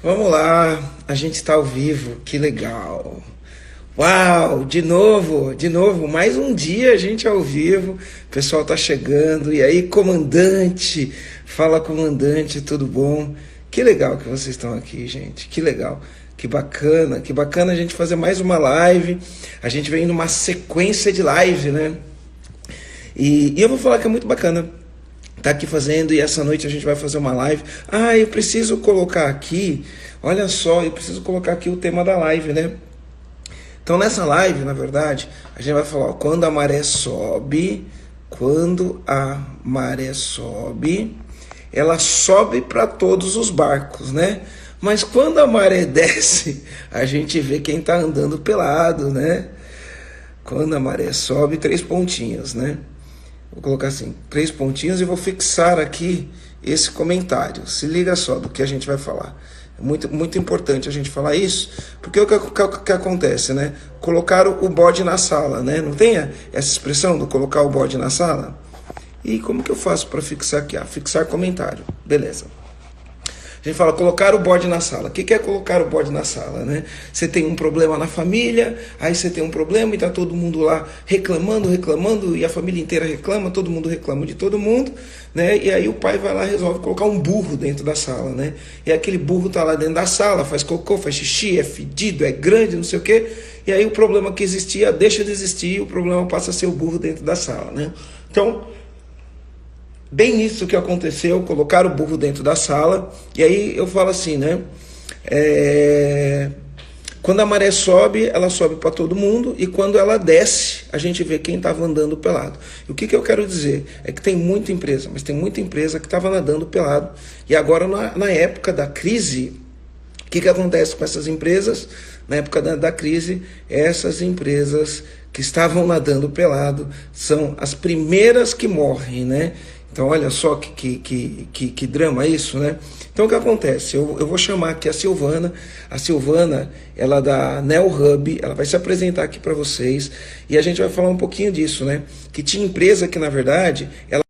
Vamos lá, a gente está ao vivo, que legal. Uau, de novo, mais um dia a gente ao vivo, o pessoal tá chegando, e aí, comandante, fala comandante, tudo bom? Que legal que vocês estão aqui, gente, que legal, que bacana a gente fazer mais uma live, a gente vem numa sequência de live, né? E eu vou falar que é muito bacana tá aqui fazendo e essa noite a gente vai fazer uma live. Ah, eu preciso colocar aqui, olha só, eu preciso colocar aqui o tema da live, né? Então nessa live, na verdade, a gente vai falar ó, quando a maré sobe, ela sobe para todos os barcos, né? Mas quando a maré desce, a gente vê quem está andando pelado, né? Quando a maré sobe, três pontinhos, né? Vou colocar assim, três pontinhos e vou fixar aqui esse comentário. Se liga só do que a gente vai falar. É muito importante a gente falar isso, porque o que acontece, né? Colocar o bode na sala, né? Não tem essa expressão do colocar o bode na sala? E como que eu faço para fixar aqui? Ah, fixar comentário. Beleza. A gente fala colocar o bode na sala. O que é colocar o bode na sala, né? Você tem um problema na família, aí você tem um problema e tá todo mundo lá reclamando, e a família inteira reclama, todo mundo reclama de todo mundo, né? E aí o pai vai lá e resolve colocar um burro dentro da sala, né? E aquele burro tá lá dentro da sala, faz cocô, faz xixi, é fedido, é grande, não sei o quê. E aí o problema que existia deixa de existir, e o problema passa a ser o burro dentro da sala, né? Então, bem isso que aconteceu, colocar o burro dentro da sala, e aí eu falo assim, né? É, quando a maré sobe, ela sobe para todo mundo, e quando ela desce, a gente vê quem estava andando pelado. E o que eu quero dizer? É que tem muita empresa, mas tem muita empresa que estava nadando pelado, e agora na época da crise, o que acontece com essas empresas? Na época da crise, essas empresas que estavam nadando pelado são as primeiras que morrem, né? Então, olha só que drama isso, né? Então, o que acontece? Eu vou chamar aqui a Silvana, ela da Neo Hub, ela vai se apresentar aqui para vocês e a gente vai falar um pouquinho disso, né? Que tinha empresa que, na verdade, ela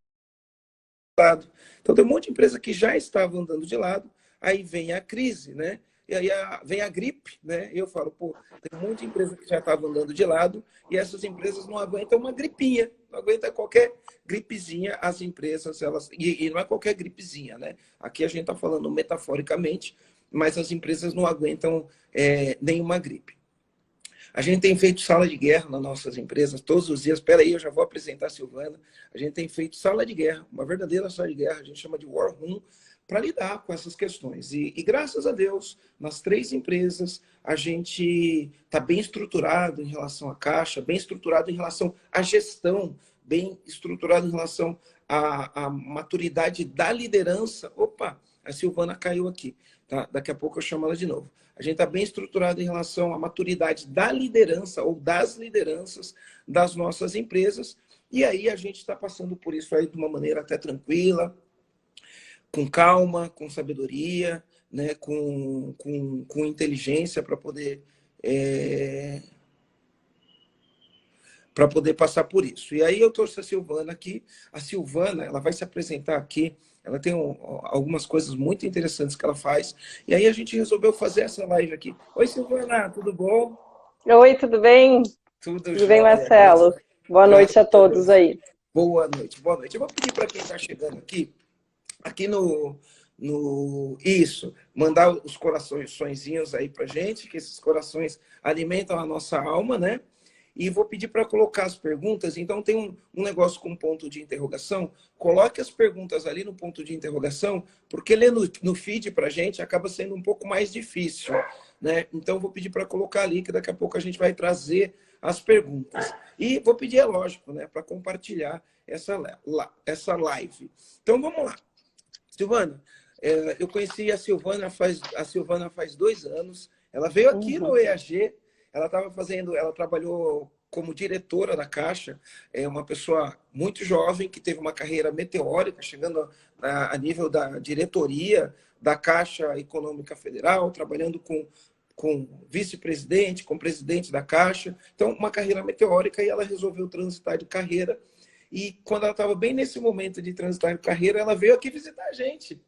lado. Então tem um monte de empresa que já estava andando de lado, aí vem a crise, né? E aí vem a gripe, né? E eu falo, pô, tem um monte de empresa que já estava andando de lado e essas empresas não aguentam uma gripinha, não aguentam qualquer gripezinha, as empresas, elas. E não é qualquer gripezinha, né? Aqui a gente está falando metaforicamente, mas as empresas não aguentam nenhuma gripe. A gente tem feito sala de guerra nas nossas empresas todos os dias. Espera aí, eu já vou apresentar a Silvana. A gente tem feito sala de guerra, uma verdadeira sala de guerra, a gente chama de War Room, para lidar com essas questões. E graças a Deus, nas três empresas, a gente está bem estruturado em relação à caixa, bem estruturado em relação à gestão, bem estruturado em relação à maturidade da liderança. Opa, a Silvana caiu aqui. Tá? Daqui a pouco eu chamo ela de novo. A gente está bem estruturado em relação à maturidade da liderança ou das lideranças das nossas empresas. E aí a gente está passando por isso aí de uma maneira até tranquila, com calma, com sabedoria, né? com inteligência para poder passar por isso. E aí eu trouxe a Silvana aqui. A Silvana, ela vai se apresentar aqui. Ela tem algumas coisas muito interessantes que ela faz. E aí a gente resolveu fazer essa live aqui. Oi, Silvana, tudo bom? Oi, tudo bem? Tudo Tudo bem, jóia, Marcelo? Boa graças noite a a todos Deus. aí. Boa noite, boa noite. Eu vou pedir para quem está chegando aqui no isso, mandar os coraçõezinhos aí para gente, que esses corações alimentam a nossa alma, né? E vou pedir para colocar as perguntas. Então, tem um negócio com ponto de interrogação. Coloque as perguntas ali no ponto de interrogação, porque ler no feed para a gente acaba sendo um pouco mais difícil, né? Então, vou pedir para colocar ali, que daqui a pouco a gente vai trazer as perguntas. E vou pedir, é lógico, né, para compartilhar essa live. Então, vamos lá. Silvana, eu conheci a Silvana faz 2 anos. Ela veio aqui no Uhum. EAG, ela trabalhou como diretora da Caixa, é uma pessoa muito jovem que teve uma carreira meteórica, chegando a nível da diretoria da Caixa Econômica Federal, trabalhando com vice-presidente, com presidente da Caixa. Então, uma carreira meteórica, e ela resolveu transitar de carreira. E quando ela estava bem nesse momento de transitar de carreira, ela veio aqui visitar a gente.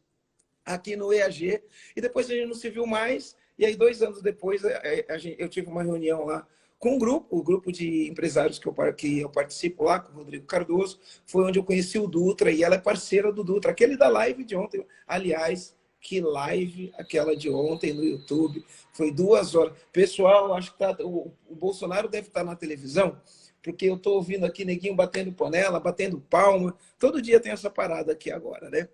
aqui no EAG, e depois a gente não se viu mais, e aí 2 anos depois eu tive uma reunião lá com um grupo, o grupo de empresários que eu participo lá, com o Rodrigo Cardoso, foi onde eu conheci o Dutra, e ela é parceira do Dutra, aquele da live de ontem, aliás, que live aquela de ontem no YouTube, foi 2 horas. Pessoal, acho que o Bolsonaro deve estar na televisão, porque eu estou ouvindo aqui neguinho batendo panela, batendo palma, todo dia tem essa parada aqui agora, né?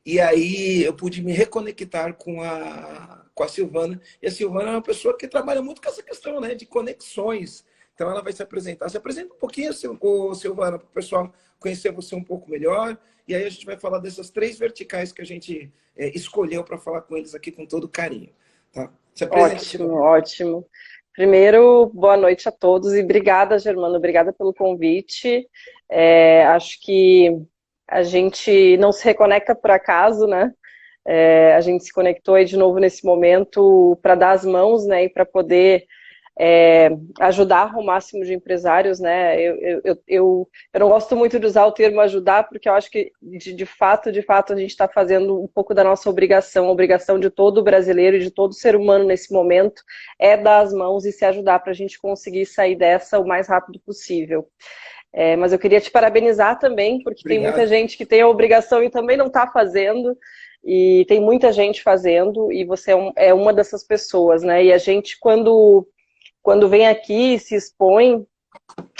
E aí eu pude me reconectar com a Silvana. E a Silvana é uma pessoa que trabalha muito com essa questão, né, de conexões. Então ela vai se apresentar. Se apresenta um pouquinho, Silvana, para o pessoal conhecer você um pouco melhor. E aí a gente vai falar dessas 3 verticais que a gente escolheu para falar com eles aqui com todo carinho. Tá? Se apresenta, Ótimo, Silvana. ótimo. Primeiro, boa noite a todos e obrigada, Germano, obrigada pelo convite. Acho que a gente não se reconecta por acaso, né? A gente se conectou aí de novo nesse momento para dar as mãos, né? E para poder ajudar o máximo de empresários, né? Eu não gosto muito de usar o termo ajudar, porque eu acho que de fato a gente está fazendo um pouco da nossa obrigação, a obrigação de todo brasileiro e de todo ser humano nesse momento é dar as mãos e se ajudar para a gente conseguir sair dessa o mais rápido possível. Mas eu queria te parabenizar também, porque Obrigado. tem muita gente que tem a obrigação e também não está fazendo, e tem muita gente fazendo, e você é uma dessas pessoas, né? E a gente, quando vem aqui e se expõe,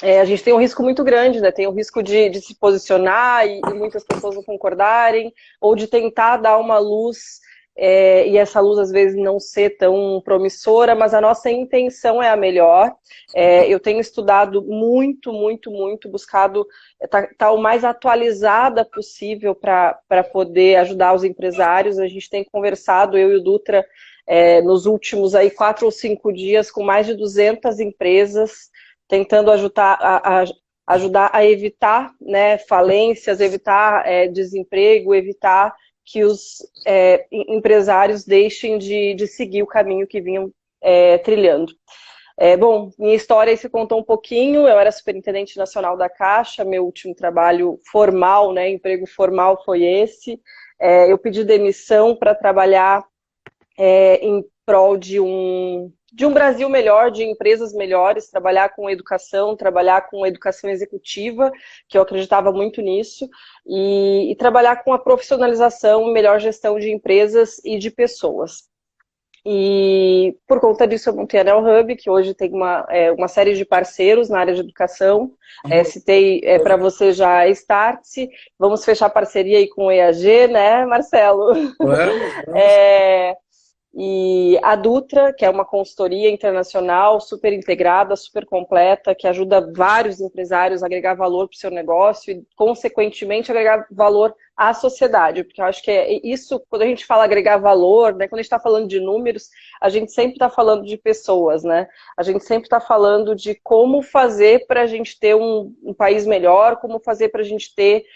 a gente tem um risco muito grande, né? Tem o risco de se posicionar e muitas pessoas não concordarem, ou de tentar dar uma luz, e essa luz às vezes não ser tão promissora, mas a nossa intenção é a melhor. Eu tenho estudado muito, muito, muito, buscado estar o mais atualizada possível para poder ajudar os empresários. A gente tem conversado, eu e o Dutra, nos últimos aí 4 ou 5 dias, com mais de 200 empresas, tentando ajudar a evitar, né, falências, evitar desemprego, evitar que os empresários deixem de seguir o caminho que vinham trilhando. Bom, minha história se contou um pouquinho. Eu era superintendente nacional da Caixa, meu último trabalho formal, né, emprego formal foi esse. Eu pedi demissão para trabalhar em prol de um Brasil melhor, de empresas melhores, trabalhar com educação executiva, que eu acreditava muito nisso, e trabalhar com a profissionalização, melhor gestão de empresas e de pessoas. E por conta disso eu montei a Nel Hub, que hoje tem uma série de parceiros na área de educação. Citei para você já a Startse, vamos fechar parceria aí com o EAG, né, Marcelo? Vamos. E a Dutra, que é uma consultoria internacional super integrada, super completa, que ajuda vários empresários a agregar valor para o seu negócio e, consequentemente, agregar valor à sociedade. Porque eu acho que isso, quando a gente fala agregar valor, né, quando a gente está falando de números, a gente sempre está falando de pessoas, né? A gente sempre está falando de como fazer para a gente ter um país melhor, como fazer para a gente ter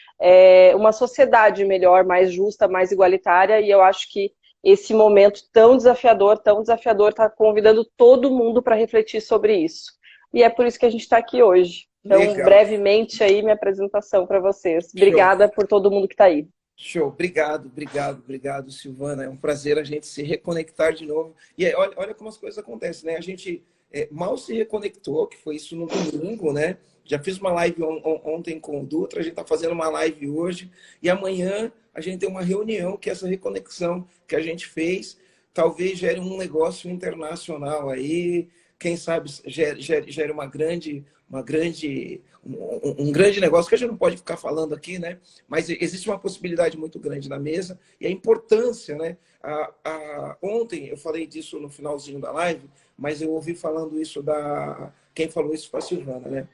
uma sociedade melhor, mais justa, mais igualitária, e eu acho que esse momento tão desafiador, está convidando todo mundo para refletir sobre isso. E é por isso que a gente está aqui hoje. Então, Legal. Brevemente aí minha apresentação para vocês. Obrigada por todo mundo que está aí. Show, obrigado, Silvana. É um prazer a gente se reconectar de novo. E aí, olha como as coisas acontecem, né? A gente mal se reconectou, que foi isso no domingo, né? Já fiz uma live ontem com o Dutra, a gente está fazendo uma live hoje, e amanhã a gente tem uma reunião, que é essa reconexão que a gente fez, talvez gere um negócio internacional aí, quem sabe gere um grande negócio, que a gente não pode ficar falando aqui, né? Mas existe uma possibilidade muito grande na mesa, e a importância, né? Ontem eu falei disso no finalzinho da live, mas eu ouvi falando isso quem falou isso foi a Silvana, né?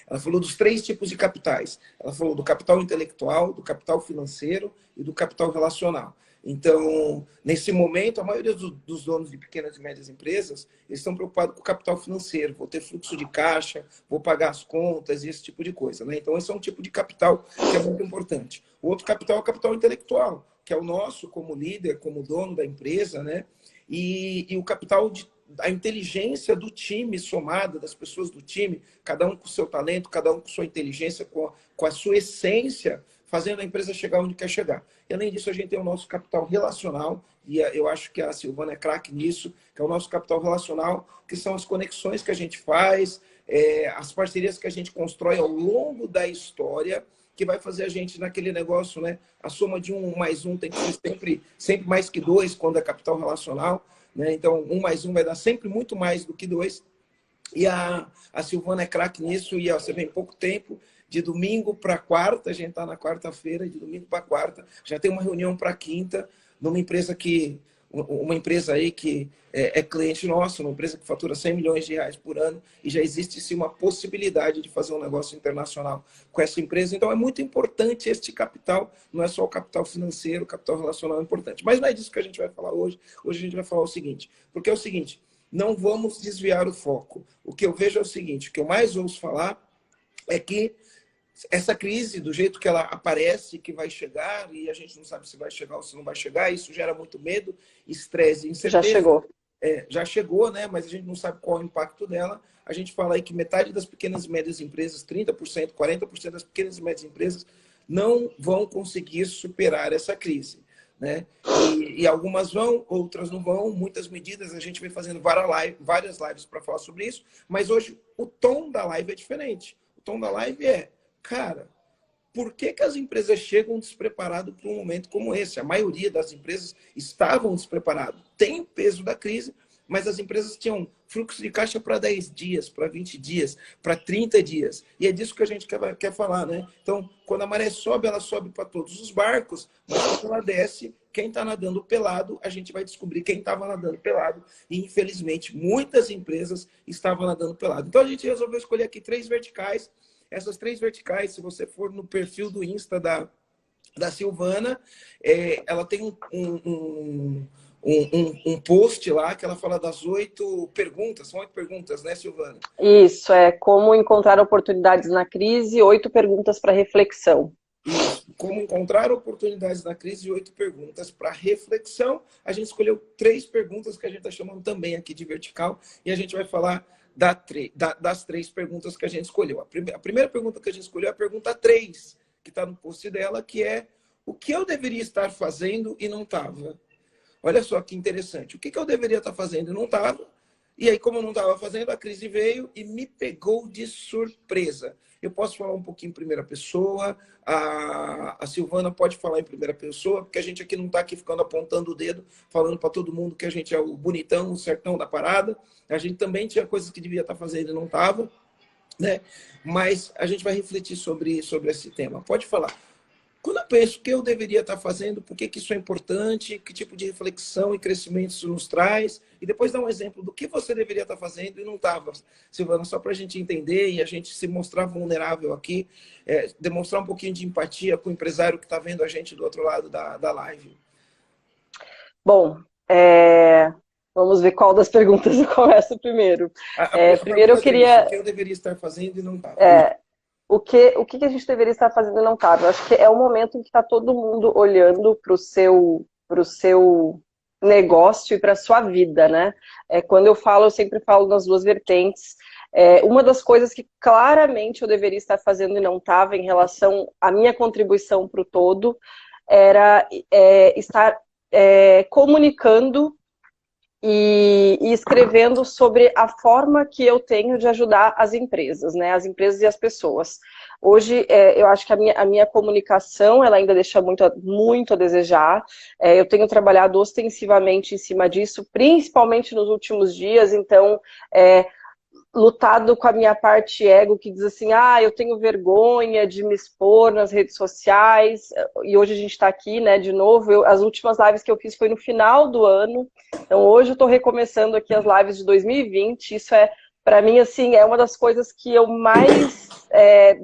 Ela falou dos 3 tipos de capitais. Ela falou do capital intelectual, do capital financeiro e do capital relacional. Então, nesse momento, a maioria dos donos de pequenas e médias empresas, eles estão preocupados com o capital financeiro. Vou ter fluxo de caixa, vou pagar as contas e esse tipo de coisa, né? Então, esse é um tipo de capital que é muito importante. O outro capital é o capital intelectual, que é o nosso como líder, como dono da empresa, né? E o capital a inteligência do time somada, das pessoas do time, cada um com o seu talento, cada um com sua inteligência, com a sua essência, fazendo a empresa chegar onde quer chegar. E além disso, a gente tem o nosso capital relacional, e eu acho que a Silvana é craque nisso, que é o nosso capital relacional, que são as conexões que a gente faz, as parcerias que a gente constrói ao longo da história, que vai fazer a gente naquele negócio, né? A soma de 1 mais 1 tem que ser sempre mais que 2 quando é capital relacional, né? Então, 1 mais 1 vai dar sempre muito mais do que 2. E a Silvana é craque nisso, e ó, você vê em pouco tempo, de domingo para quarta, a gente está na quarta-feira, de domingo para quarta, já tem uma reunião para quinta, numa empresa aí que é cliente nosso, uma empresa que fatura 100 milhões de reais por ano, e já existe sim uma possibilidade de fazer um negócio internacional com essa empresa. Então é muito importante este capital, não é só o capital financeiro, o capital relacional é importante. Mas não é disso que a gente vai falar hoje. Hoje a gente vai falar o seguinte, porque é o seguinte, não vamos desviar o foco. O que eu vejo é o seguinte, o que eu mais ouço falar é que essa crise, do jeito que ela aparece, que vai chegar, e a gente não sabe se vai chegar ou se não vai chegar, isso gera muito medo, estresse e incerteza. Já chegou. Já chegou, né? Mas a gente não sabe qual é o impacto dela. A gente fala aí que metade das pequenas e médias empresas, 30%, 40% das pequenas e médias empresas não vão conseguir superar essa crise, né? E algumas vão, outras não vão, muitas medidas, a gente vem fazendo várias lives para falar sobre isso, mas hoje o tom da live é diferente. O tom da live é, cara, por que as empresas chegam despreparadas para um momento como esse? A maioria das empresas estavam despreparadas. Tem o peso da crise, mas as empresas tinham fluxo de caixa para 10 dias, para 20 dias, para 30 dias. E é disso que a gente quer falar, né? Então, quando a maré sobe, ela sobe para todos os barcos, mas quando ela desce, quem está nadando pelado, a gente vai descobrir quem estava nadando pelado. E, infelizmente, muitas empresas estavam nadando pelado. Então, a gente resolveu escolher aqui 3 verticais. Essas 3 verticais, se você for no perfil do Insta da Silvana, ela tem um post lá que ela fala das 8 perguntas. São 8 perguntas, né, Silvana? Isso, como encontrar oportunidades na crise, 8 perguntas para reflexão. Isso, como encontrar oportunidades na crise e 8 perguntas para reflexão. A gente escolheu 3 perguntas que a gente está chamando também aqui de vertical, e a gente vai falar das 3 perguntas que a gente escolheu. A primeira pergunta que a gente escolheu é a pergunta 3, que está no post dela, que é: o que eu deveria estar fazendo e não estava? Olha só que interessante. O que eu deveria estar fazendo e não estava? E aí, como eu não estava fazendo, a crise veio e me pegou de surpresa. Eu posso falar um pouquinho em primeira pessoa, a Silvana pode falar em primeira pessoa, porque a gente aqui não está aqui ficando apontando o dedo, falando para todo mundo que a gente é o bonitão, o certão da parada. A gente também tinha coisas que devia estar fazendo e não estava, né? Mas a gente vai refletir sobre esse tema. Pode falar. Quando eu penso o que eu deveria estar fazendo, por que isso é importante, que tipo de reflexão e crescimento isso nos traz, e depois dar um exemplo do que você deveria estar fazendo e não estava, Silvana, só para a gente entender e a gente se mostrar vulnerável aqui, demonstrar um pouquinho de empatia com o empresário que está vendo a gente do outro lado da live. Bom, vamos ver qual das perguntas eu começo primeiro. Primeiro eu queria... O que eu deveria estar fazendo e não estava. O que a gente deveria estar fazendo não cabe. Eu acho que é o momento em que está todo mundo olhando para o seu negócio e para a sua vida, né? Quando eu sempre falo nas 2 vertentes. Uma das coisas que claramente eu deveria estar fazendo e não estava em relação à minha contribuição para o todo era estar comunicando e escrevendo sobre a forma que eu tenho de ajudar as empresas, né? As empresas e as pessoas. Hoje, eu acho que a minha comunicação, ela ainda deixa muito a desejar. Eu tenho trabalhado ostensivamente em cima disso, principalmente nos últimos dias, então... lutado com a minha parte ego, que diz assim, eu tenho vergonha de me expor nas redes sociais, e hoje a gente está aqui, né, de novo. As últimas lives que eu fiz foi no final do ano, então hoje eu estou recomeçando aqui as lives de 2020, isso para mim, assim, é uma das coisas que eu mais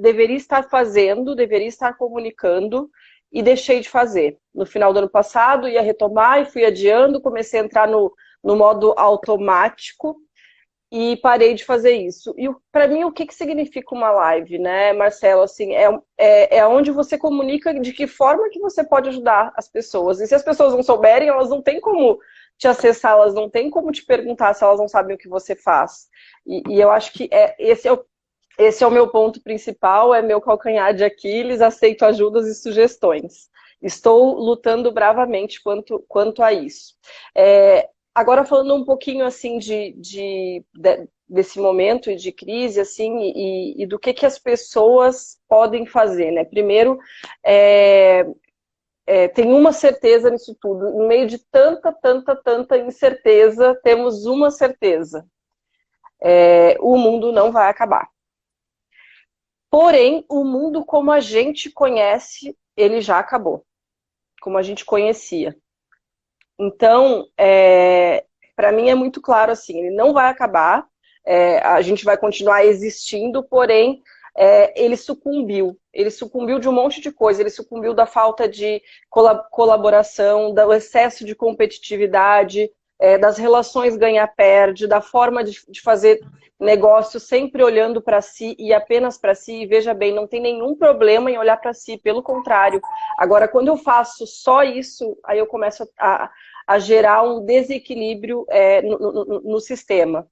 deveria estar fazendo, deveria estar comunicando, e deixei de fazer. No final do ano passado, ia retomar e fui adiando, comecei a entrar no modo automático, e parei de fazer isso. E para mim, o que significa uma live, né, Marcelo? Assim, é onde você comunica de que forma que você pode ajudar as pessoas. E se as pessoas não souberem, elas não têm como te acessar, elas não têm como te perguntar se elas não sabem o que você faz. E eu acho que esse é o meu ponto principal, é meu calcanhar de Aquiles, aceito ajudas e sugestões. Estou lutando bravamente quanto a isso. Agora falando um pouquinho assim desse momento de crise assim e do que as pessoas podem fazer, né? Primeiro, tem uma certeza nisso tudo. No meio de tanta incerteza, temos uma certeza. O mundo não vai acabar. Porém, o mundo como a gente conhece, ele já acabou. Como a gente conhecia. Então, para mim é muito claro assim, ele não vai acabar, a gente vai continuar existindo, porém, ele sucumbiu. Ele sucumbiu de um monte de coisa, ele sucumbiu da falta de colaboração, do excesso de competitividade, das relações ganha-perde, da forma de fazer negócio sempre olhando para si e apenas para si. E veja bem, não tem nenhum problema em olhar para si, pelo contrário. Agora, quando eu faço só isso, aí eu começo a gerar um desequilíbrio no sistema.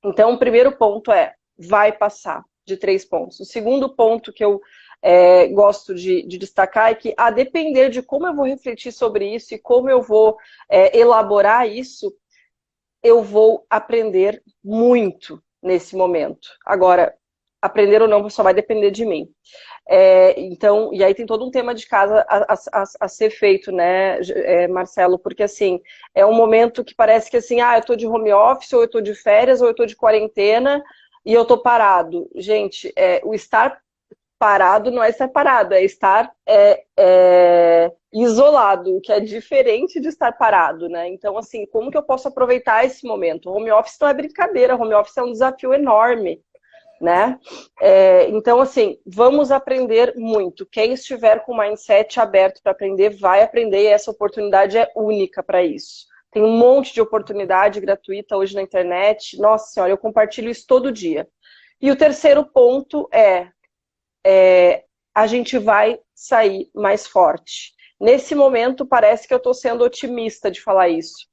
Então, o primeiro ponto vai passar, de 3 pontos. O segundo ponto que eu gosto de destacar é que, a depender de como eu vou refletir sobre isso e como eu vou elaborar isso, eu vou aprender muito nesse momento. Agora, aprender ou não só vai depender de mim. Então, e aí tem todo um tema de casa a ser feito, né, Marcelo? Porque, assim, é um momento que parece que, assim, eu tô de home office, ou eu tô de férias, ou eu tô de quarentena, e eu tô parado. Gente, o estar parado não é estar parado, é estar isolado, que é diferente de estar parado, né? Então, assim, como que eu posso aproveitar esse momento? Home office não é brincadeira, home office é um desafio enorme, né? Então, assim, vamos aprender muito. Quem estiver com o mindset aberto para aprender, vai aprender, e essa oportunidade é única para isso. Tem um monte de oportunidade gratuita hoje na internet. Nossa Senhora, eu compartilho isso todo dia. E o terceiro ponto a gente vai sair mais forte. Nesse momento, parece que eu estou sendo otimista de falar isso.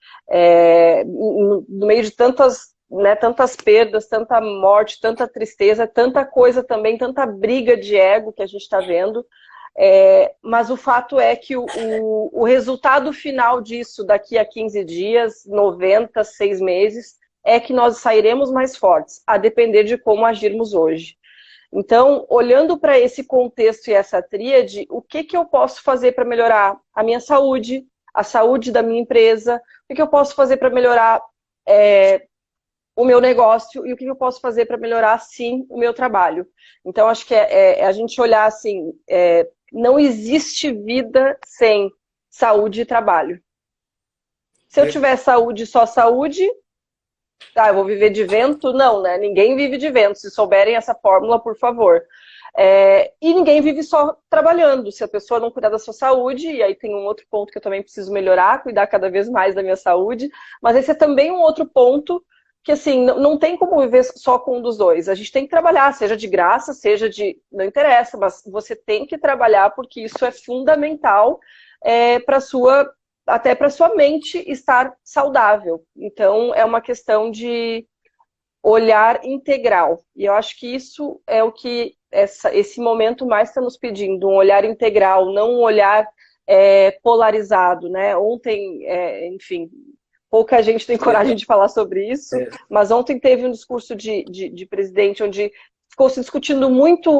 No meio de tantas perdas, tanta morte, tanta tristeza, tanta coisa também, tanta briga de ego que a gente está vendo. Mas o fato é que o resultado final disso, daqui a 15 dias, 90, 6 meses, é que nós sairemos mais fortes, a depender de como agirmos hoje. Então, olhando para esse contexto e essa tríade, o que eu posso fazer para melhorar a minha saúde, a saúde da minha empresa, o que eu posso fazer para melhorar o meu negócio e o que eu posso fazer para melhorar, sim, o meu trabalho. Então, acho que a gente olhar assim, não existe vida sem saúde e trabalho. Se eu tiver saúde, só saúde, eu vou viver de vento? Não, né? Ninguém vive de vento. Se souberem essa fórmula, por favor. E ninguém vive só trabalhando. Se a pessoa não cuidar da sua saúde, e aí tem um outro ponto que eu também preciso melhorar, cuidar cada vez mais da minha saúde, mas esse é também um outro ponto que, assim, não tem como viver só com um dos dois. A gente tem que trabalhar, seja de graça, seja de... Não interessa, mas você tem que trabalhar porque isso é fundamental para sua... até para sua mente estar saudável. Então, é uma questão de olhar integral. E eu acho que isso é o que esse momento mais está nos pedindo, um olhar integral, não um olhar polarizado, né? Ontem, enfim, pouca gente tem coragem de falar sobre isso, mas ontem teve um discurso de presidente onde ficou se discutindo muito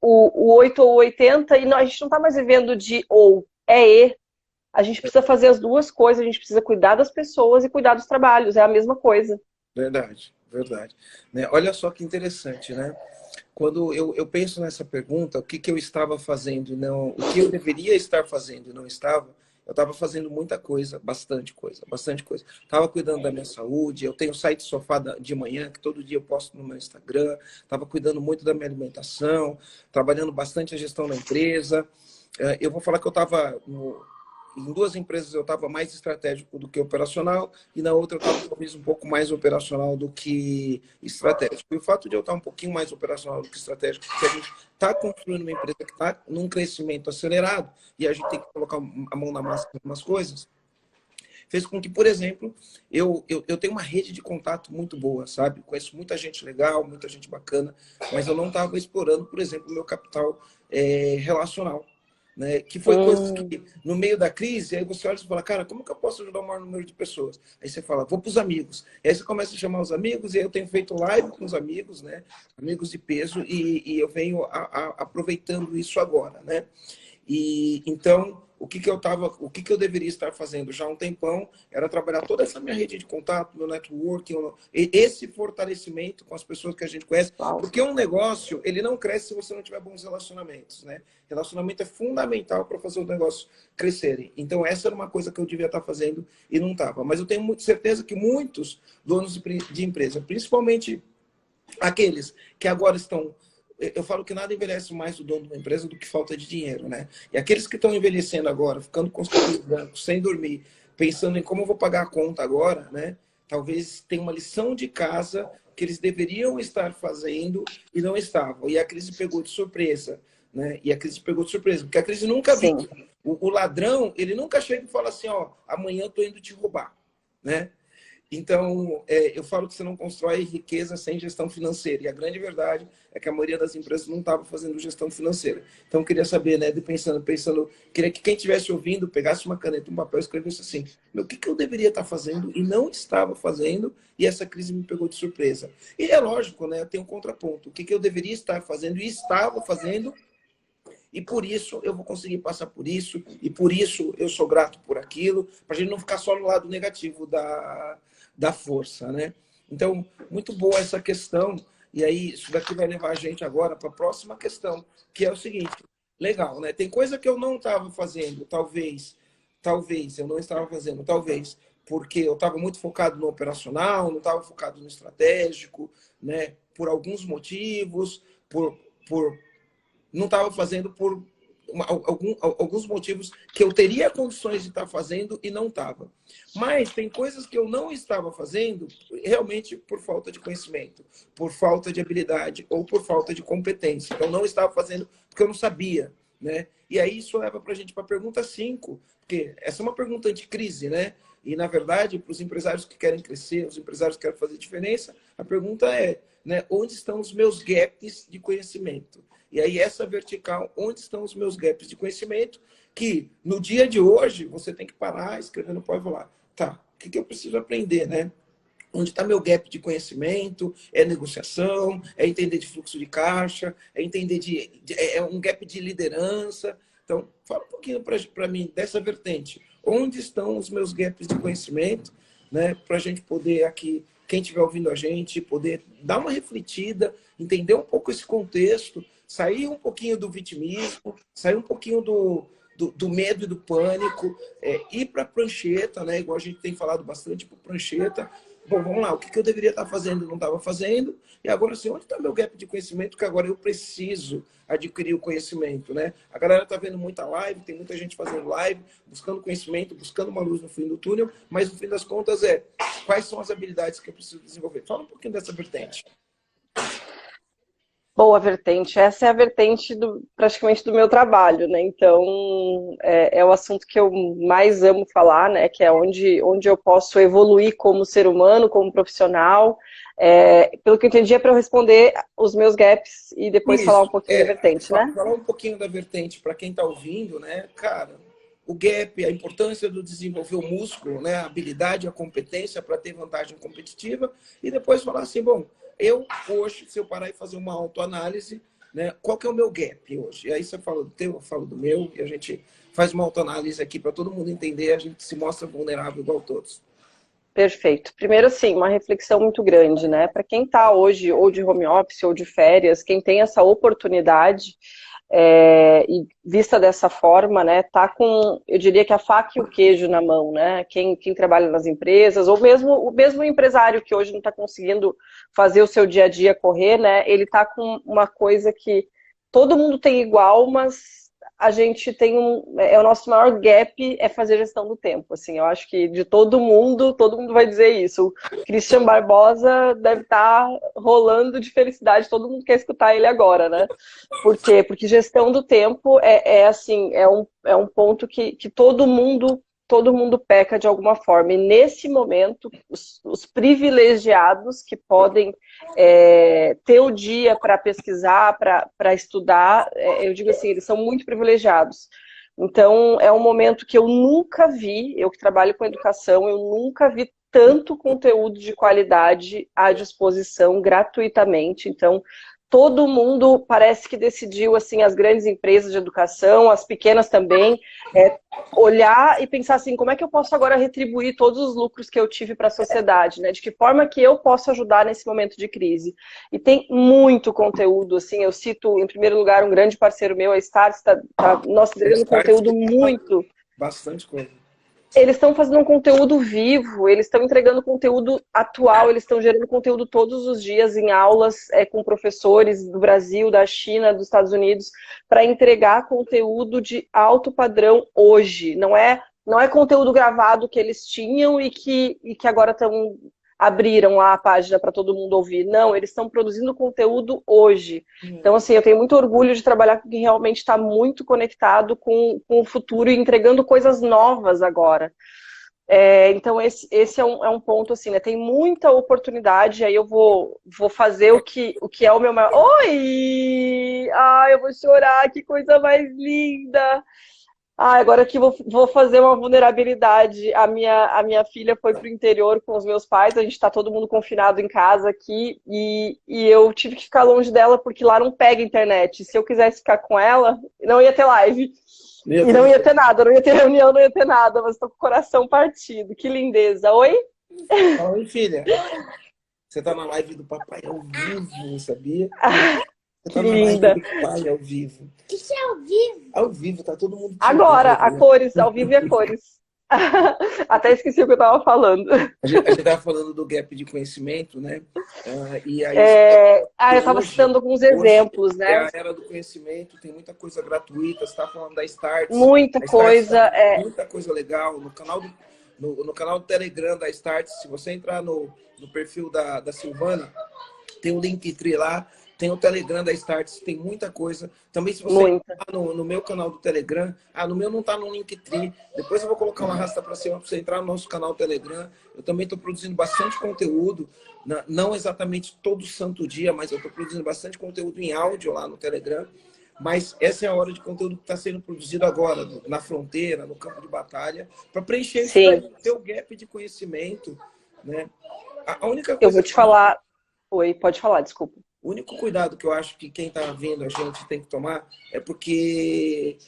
o 8 ou 80, e a gente não está mais vivendo de ou, e. A gente precisa fazer as duas coisas, a gente precisa cuidar das pessoas e cuidar dos trabalhos, é a mesma coisa. Verdade, verdade. Né? Olha só que interessante, né? Quando eu penso nessa pergunta, o que eu estava fazendo, não, o que eu deveria estar fazendo e não estava, eu estava fazendo muita coisa, bastante coisa, bastante coisa. Estava cuidando da minha saúde, eu tenho o site Sofá de Manhã, que todo dia eu posto no meu Instagram, estava cuidando muito da minha alimentação, trabalhando bastante a gestão da empresa. Eu vou falar que eu estava... Em 2 empresas eu estava mais estratégico do que operacional, e na outra eu estava talvez um pouco mais operacional do que estratégico. E o fato de eu estar um pouquinho mais operacional do que estratégico, porque a gente está construindo uma empresa que está num crescimento acelerado, e a gente tem que colocar a mão na massa em algumas coisas, fez com que, por exemplo, eu tenho uma rede de contato muito boa, sabe? Conheço muita gente legal, muita gente bacana, mas eu não estava explorando, por exemplo, o meu capital relacional. Né? Que foi coisas que, no meio da crise, aí você olha e fala, cara, como que eu posso ajudar o maior número de pessoas? Aí você fala, vou para os amigos. E aí você começa a chamar os amigos, e aí eu tenho feito live com os amigos, né? Amigos de peso, e eu venho aproveitando isso agora, né? E então, o que eu deveria estar fazendo já há um tempão era trabalhar toda essa minha rede de contato, meu networking, esse fortalecimento com as pessoas que a gente conhece, porque um negócio, ele não cresce se você não tiver bons relacionamentos, né? Relacionamento é fundamental para fazer o negócio crescerem. Então, essa era uma coisa que eu devia estar fazendo e não estava. Mas eu tenho certeza que muitos donos de empresa, principalmente aqueles que agora estão... Eu falo que nada envelhece mais o dono da empresa do que falta de dinheiro, né? E aqueles que estão envelhecendo agora, ficando com os cabelos brancos, sem dormir, pensando em como eu vou pagar a conta agora, né? Talvez tenha uma lição de casa que eles deveriam estar fazendo e não estavam. E a crise pegou de surpresa, né? E a crise pegou de surpresa, porque a crise nunca viu. O ladrão, ele nunca chega e fala assim, ó, amanhã eu tô indo te roubar, né? Então, eu falo que você não constrói riqueza sem gestão financeira. E a grande verdade é que a maioria das empresas não estava fazendo gestão financeira. Então, eu queria saber, né, pensando, queria que quem estivesse ouvindo pegasse uma caneta, um papel e escrevesse assim, o que eu deveria estar fazendo e não estava fazendo, e essa crise me pegou de surpresa. E é lógico, né, tem um contraponto. O que eu deveria estar fazendo e estava fazendo, e por isso eu vou conseguir passar por isso, e por isso eu sou grato por aquilo, para a gente não ficar só no lado negativo da força, né? Então, muito boa essa questão. E aí, isso daqui vai levar a gente agora para a próxima questão, que é o seguinte. Legal, né? Tem coisa que eu não estava fazendo, talvez eu não estava fazendo, talvez porque eu estava muito focado no operacional, não estava focado no estratégico, né? Por alguns motivos, não estava fazendo por alguns motivos que eu teria condições de estar fazendo e não estava. Mas tem coisas que eu não estava fazendo realmente por falta de conhecimento, por falta de habilidade ou por falta de competência. Então, não estava fazendo porque eu não sabia, né? E aí isso leva para a gente para a pergunta 5, porque essa é uma pergunta anticrise, né? E, na verdade, para os empresários que querem crescer, os empresários que querem fazer diferença, a pergunta é, né, onde estão os meus gaps de conhecimento? E aí, essa vertical, onde estão os meus gaps de conhecimento, que no dia de hoje você tem que parar, escrever no pó e falar, tá, o que eu preciso aprender, né? Onde está meu gap de conhecimento? É negociação, é entender de fluxo de caixa, é entender é um gap de liderança. Então, fala um pouquinho para mim dessa vertente. Onde estão os meus gaps de conhecimento, né? Para a gente poder aqui, quem estiver ouvindo a gente, poder dar uma refletida, entender um pouco esse contexto, sair um pouquinho do vitimismo, sair um pouquinho do medo e do pânico, ir para a prancheta, né? Igual a gente tem falado bastante para prancheta. Bom, vamos lá, o que eu deveria estar fazendo e não estava fazendo, e agora assim, onde está meu gap de conhecimento que agora eu preciso adquirir o conhecimento, né? A galera está vendo muita live, tem muita gente fazendo live, buscando conhecimento, buscando uma luz no fim do túnel, mas no fim das contas quais são as habilidades que eu preciso desenvolver? Fala um pouquinho dessa vertente. Boa vertente. Essa é a vertente praticamente do meu trabalho, né? Então, é o assunto que eu mais amo falar, né? Que é onde eu posso evoluir como ser humano, como profissional. Pelo que eu entendi, é para eu responder os meus gaps e depois falar um pouquinho da vertente, né? Falar um pouquinho da vertente para quem está ouvindo, né? Cara, o gap, a importância do desenvolver o músculo, né? A habilidade, a competência para ter vantagem competitiva e depois falar assim, bom, eu hoje, se eu parar e fazer uma autoanálise, né? Qual que é o meu gap hoje? E aí você fala do teu, eu falo do meu e a gente faz uma autoanálise aqui para todo mundo entender, a gente se mostra vulnerável igual todos. Perfeito. Primeiro, assim, uma reflexão muito grande, né? Para quem está hoje ou de home office ou de férias, quem tem essa oportunidade e vista dessa forma, né? Tá com, eu diria que a faca e o queijo na mão, né? Quem trabalha nas empresas, ou mesmo o mesmo empresário que hoje não está conseguindo fazer o seu dia a dia correr, né? Ele tá com uma coisa que todo mundo tem igual, mas a gente tem o nosso maior gap é fazer gestão do tempo, assim, eu acho que de todo mundo vai dizer isso. O Christian Barbosa deve estar rolando de felicidade, todo mundo quer escutar ele agora, né? Por quê? Porque gestão do tempo assim, é um ponto que todo mundo todo mundo peca de alguma forma. E nesse momento, os privilegiados que podem ter o dia para pesquisar, para estudar, eu digo assim, eles são muito privilegiados. Então, é um momento que eu nunca vi, eu que trabalho com educação, eu nunca vi tanto conteúdo de qualidade à disposição gratuitamente. Então, todo mundo parece que decidiu, assim, as grandes empresas de educação, as pequenas também, olhar e pensar assim, como é que eu posso agora retribuir todos os lucros que eu tive para a sociedade, né? De que forma que eu posso ajudar nesse momento de crise? E tem muito conteúdo, assim, eu cito, em primeiro lugar, um grande parceiro meu, a Start, nós entregando conteúdo muito. Bastante coisa. Eles estão fazendo um conteúdo vivo, eles estão entregando conteúdo atual, eles estão gerando conteúdo todos os dias em aulas com professores do Brasil, da China, dos Estados Unidos, para entregar conteúdo de alto padrão hoje. Não é conteúdo gravado que eles tinham e que agora abriram lá a página para todo mundo ouvir. Não, eles estão produzindo conteúdo hoje. Então, assim, eu tenho muito orgulho de trabalhar com quem realmente está muito conectado com o futuro e entregando coisas novas agora. Então, esse é um ponto, assim, né? Tem muita oportunidade, aí eu vou fazer o que é o meu maior... Oi! Eu vou chorar, que coisa mais linda! Agora aqui vou fazer uma vulnerabilidade. A minha filha foi para o interior com os meus pais, a gente está todo mundo confinado em casa aqui, e eu tive que ficar longe dela porque lá não pega internet. Se eu quisesse ficar com ela, não ia ter live. E não ia ter nada, não ia ter reunião, não ia ter nada, mas estou com o coração partido. Que lindeza. Oi? Oi, filha. Você tá na live do papai ao vivo, sabia? Que linda. Pai ao vivo. O que é ao vivo? Ao vivo, tá todo mundo... Agora, a cores, ao vivo e a cores. Até esqueci o que eu estava falando. A gente estava falando do gap de conhecimento, né? E aí, eu estava citando alguns exemplos, né? É a era do conhecimento, tem muita coisa gratuita. Você está falando da Starts. Muita coisa. Muita coisa legal. No canal do Telegram da Starts, se você entrar no perfil da Silvana, tem o Linktree lá. Tem o Telegram da Starts, tem muita coisa. Também se você entrar no meu canal do Telegram, no meu não está no Linktree, depois eu vou colocar uma rasta para cima para você entrar no nosso canal do Telegram. Eu também estou produzindo bastante conteúdo, não exatamente todo santo dia, mas eu estou produzindo bastante conteúdo em áudio lá no Telegram. Mas essa é a hora de conteúdo que está sendo produzido agora, na fronteira, no campo de batalha, para preencher esse seu gap de conhecimento, né? A única coisa eu vou te falar... Oi, pode falar, desculpa. O único cuidado que eu acho que quem está vendo a gente tem que tomar é porque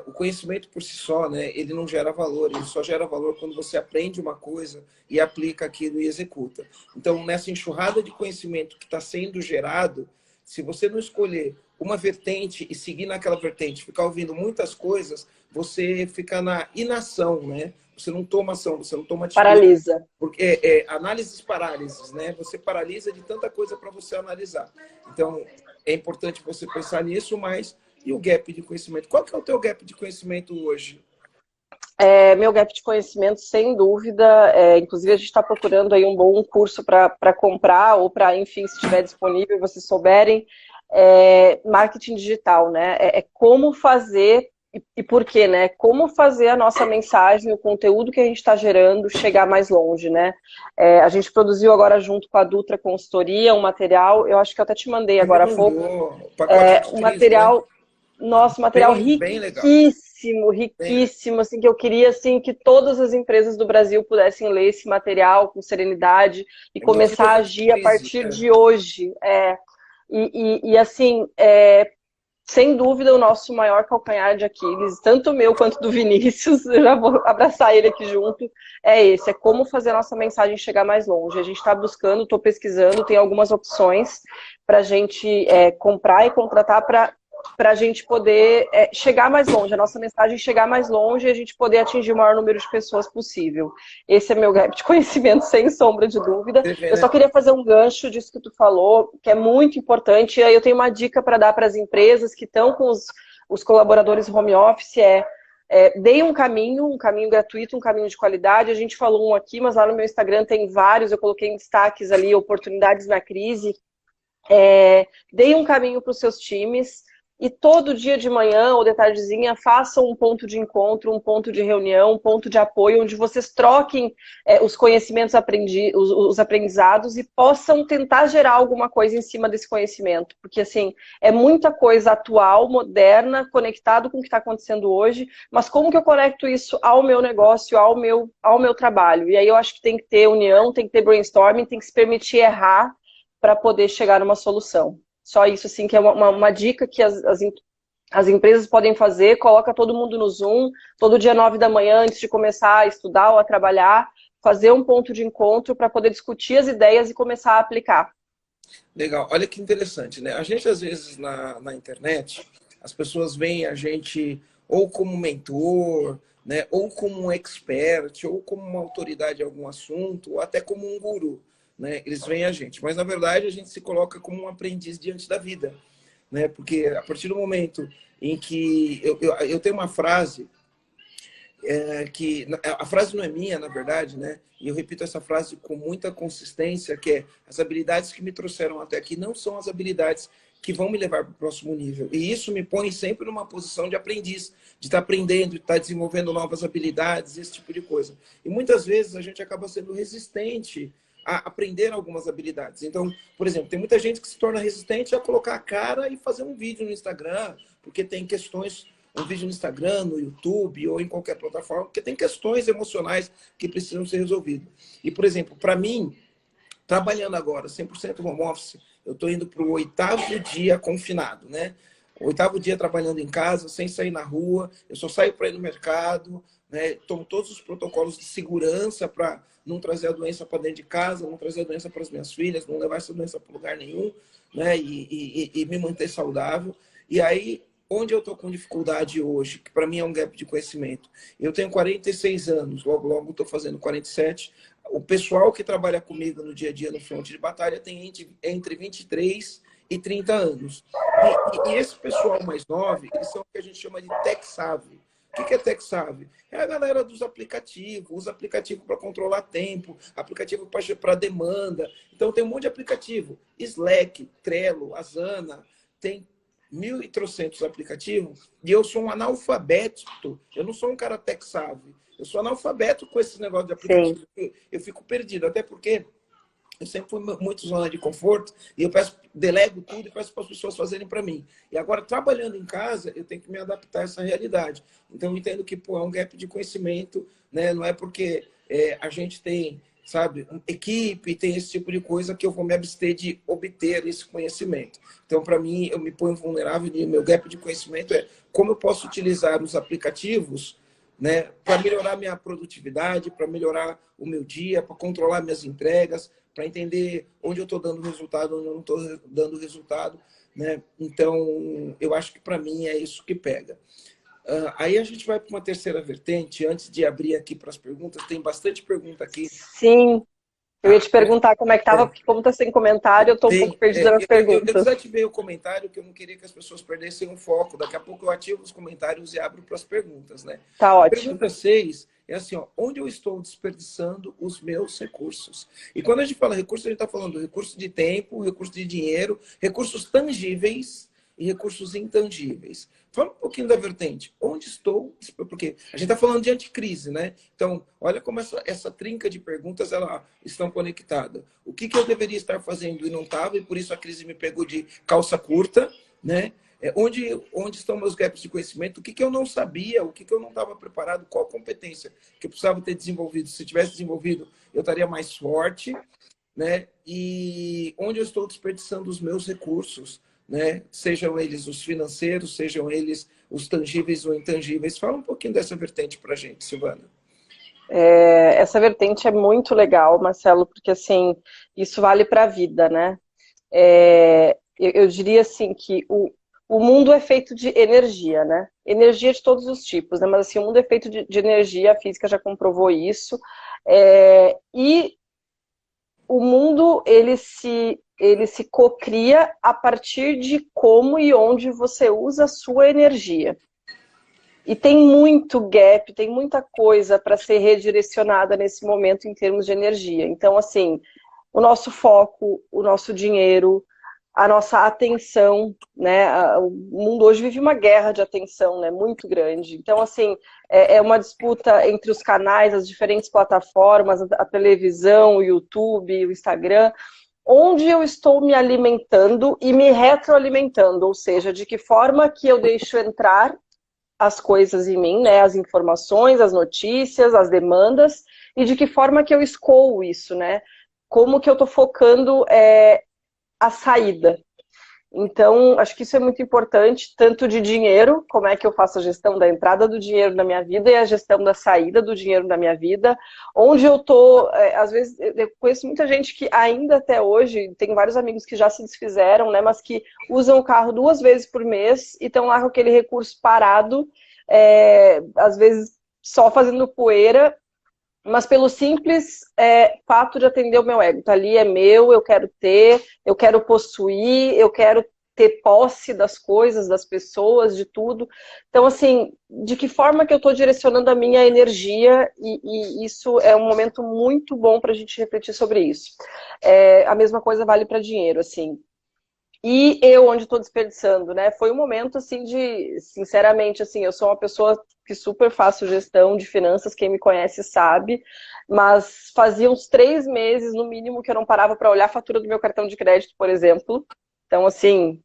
o conhecimento por si só, né, ele não gera valor. Ele só gera valor quando você aprende uma coisa e aplica aquilo e executa. Então, nessa enxurrada de conhecimento que está sendo gerado, se você não escolher uma vertente e seguir naquela vertente, ficar ouvindo muitas coisas, você fica na inação, né? Você não toma ação, você não toma atitude. Paralisa. Porque análises parálises, né? Você paralisa de tanta coisa para você analisar. Então, é importante você pensar nisso, mas e o gap de conhecimento? Qual que é o teu gap de conhecimento hoje? Meu gap de conhecimento, sem dúvida. Inclusive, a gente está procurando aí um bom curso para comprar ou para, enfim, se estiver disponível, vocês souberem, marketing digital, né? Como fazer... E por quê, né? Como fazer a nossa mensagem, o conteúdo que a gente está gerando chegar mais longe, né? A gente produziu agora junto com a Dutra Consultoria um material, eu acho que eu até te mandei agora há pouco. Um material, né? Nossa, material riquíssimo, riquíssimo, assim, que eu queria assim, que todas as empresas do Brasil pudessem ler esse material com serenidade e começar a agir a partir de hoje. E assim, sem dúvida, o nosso maior calcanhar de Aquiles, tanto o meu quanto do Vinícius, eu já vou abraçar ele aqui junto, é como fazer a nossa mensagem chegar mais longe. A gente está buscando, estou pesquisando, tem algumas opções para a gente comprar e contratar para a gente poder chegar mais longe, a nossa mensagem chegar mais longe e a gente poder atingir o maior número de pessoas possível. Esse é meu gap de conhecimento, sem sombra de dúvida. Eu só queria fazer um gancho disso que tu falou, que é muito importante, e aí eu tenho uma dica para dar para as empresas que estão com os colaboradores home office, deem um caminho gratuito, um caminho de qualidade. A gente falou um aqui, mas lá no meu Instagram tem vários, eu coloquei em destaques ali, oportunidades na crise. Deem um caminho para os seus times, e todo dia de manhã ou de tardezinha façam um ponto de encontro, um ponto de reunião, um ponto de apoio, onde vocês troquem os conhecimentos aprendidos, os aprendizados e possam tentar gerar alguma coisa em cima desse conhecimento. Porque, assim, é muita coisa atual, moderna, conectado com o que está acontecendo hoje, mas como que eu conecto isso ao meu negócio, ao meu trabalho? E aí eu acho que tem que ter união, tem que ter brainstorming, tem que se permitir errar para poder chegar numa solução. Só isso, assim, que é uma dica que as empresas podem fazer, coloca todo mundo no Zoom, todo dia 9 da manhã, antes de começar a estudar ou a trabalhar, fazer um ponto de encontro para poder discutir as ideias e começar a aplicar. Legal, olha que interessante, né? A gente, às vezes, na internet, as pessoas veem a gente ou como mentor, né? Ou como um expert, ou como uma autoridade em algum assunto, ou até como um guru, né? Eles veem a gente. Mas, na verdade, a gente se coloca como um aprendiz diante da vida, né? Porque a partir do momento em que... Eu tenho uma frase que a frase não é minha, na verdade, né? E eu repito essa frase com muita consistência, que é: as habilidades que me trouxeram até aqui não são as habilidades que vão me levar para o próximo nível. E isso me põe sempre numa posição de aprendiz, de estar aprendendo, de estar desenvolvendo novas habilidades, esse tipo de coisa. E muitas vezes a gente acaba sendo resistente a aprender algumas habilidades. Então, por exemplo, tem muita gente que se torna resistente a colocar a cara e fazer um vídeo no Instagram, porque tem questões, um vídeo no Instagram, no YouTube ou em qualquer plataforma, porque tem questões emocionais que precisam ser resolvidas. E, por exemplo, para mim, trabalhando agora 100% home office, eu estou indo para o 8º dia confinado, né? O 8º dia trabalhando em casa, sem sair na rua, eu só saio para ir no mercado, né? Tomo todos os protocolos de segurança para não trazer a doença para dentro de casa, não trazer a doença para as minhas filhas, não levar essa doença para lugar nenhum, né? E me manter saudável. E aí, onde eu estou com dificuldade hoje, que para mim é um gap de conhecimento, eu tenho 46 anos, logo estou fazendo 47. O pessoal que trabalha comigo no dia a dia no fronte de batalha tem entre 23 e 30 anos. E esse pessoal mais novo, eles são o que a gente chama de tech-savvy. O que é tech-savvy? É a galera dos aplicativos, usa aplicativo para controlar tempo, aplicativo para demanda. Então tem um monte de aplicativo. Slack, Trello, Asana, tem 1.300 aplicativos, e eu sou um analfabeto. Eu não sou um cara tech-savvy. Eu sou analfabeto com esses negócios de aplicativo. Eu fico perdido, até porque eu sempre fui muito zona de conforto e eu delego tudo e peço para as pessoas fazerem para mim. E agora, trabalhando em casa, eu tenho que me adaptar a essa realidade. Então, eu entendo que é um gap de conhecimento, né? Não é porque a gente tem, sabe, equipe, tem esse tipo de coisa que eu vou me abster de obter esse conhecimento. Então, para mim, eu me ponho vulnerável e meu gap de conhecimento é como eu posso utilizar os aplicativos, né, para melhorar minha produtividade, para melhorar o meu dia, para controlar minhas entregas, para entender onde eu estou dando resultado, onde eu não estou dando resultado, né? Então, eu acho que para mim é isso que pega. Aí a gente vai para uma terceira vertente, antes de abrir aqui para as perguntas, tem bastante pergunta aqui. Sim, eu ia te perguntar como é que estava, porque como está sem comentário, eu estou um pouco perdida nas perguntas. Eu desativei o comentário, que eu não queria que as pessoas perdessem o foco. Daqui a pouco eu ativo os comentários e abro para as perguntas, né? Tá ótimo. Pergunta 6 é assim, ó: onde eu estou desperdiçando os meus recursos? E quando a gente fala recurso, a gente está falando recurso de tempo, recurso de dinheiro, recursos tangíveis e recursos intangíveis. Fala um pouquinho da vertente. Onde estou? Porque a gente está falando de anticrise, né? Então, olha como essa trinca de perguntas elas estão conectadas. O que eu deveria estar fazendo e não estava, e por isso a crise me pegou de calça curta, né? Onde estão meus gaps de conhecimento? O que eu não sabia? O que eu não estava preparado? Qual competência que eu precisava ter desenvolvido? Se tivesse desenvolvido, eu estaria mais forte, né? E onde eu estou desperdiçando os meus recursos, né? Sejam eles os financeiros, sejam eles os tangíveis ou intangíveis. Fala um pouquinho dessa vertente para a gente, Silvana. Essa vertente é muito legal, Marcelo, porque assim, isso vale para a vida, né? Eu diria assim que o mundo é feito de energia, né? Energia de todos os tipos, né? Mas assim, o mundo é feito de energia, a física já comprovou isso. E o mundo, ele se cocria a partir de como e onde você usa a sua energia. E tem muito gap, tem muita coisa para ser redirecionada nesse momento em termos de energia. Então, assim, o nosso foco, o nosso dinheiro, a nossa atenção, né? O mundo hoje vive uma guerra de atenção, né? Muito grande. Então, assim, é uma disputa entre os canais, as diferentes plataformas, a televisão, o YouTube, o Instagram, onde eu estou me alimentando e me retroalimentando, ou seja, de que forma que eu deixo entrar as coisas em mim, né? As informações, as notícias, as demandas, e de que forma que eu escoo isso, né? Como que eu estou focando a saída. Então, acho que isso é muito importante, tanto de dinheiro, como é que eu faço a gestão da entrada do dinheiro na minha vida e a gestão da saída do dinheiro na minha vida, onde eu tô, às vezes, eu conheço muita gente que ainda até hoje, tem vários amigos que já se desfizeram, né, mas que usam o carro 2 vezes por mês e estão lá com aquele recurso parado, às vezes só fazendo poeira, mas pelo simples fato de atender o meu ego. Tá ali, é meu, eu quero ter, eu quero possuir, eu quero ter posse das coisas, das pessoas, de tudo. Então, assim, de que forma que eu estou direcionando a minha energia, e isso é um momento muito bom para a gente refletir sobre isso. A mesma coisa vale para dinheiro, assim. E eu, onde estou desperdiçando, né? Foi um momento, assim, de... Sinceramente, assim, eu sou uma pessoa que super faço gestão de finanças, quem me conhece sabe, mas fazia uns 3 meses, no mínimo, que eu não parava para olhar a fatura do meu cartão de crédito, por exemplo. Então, assim,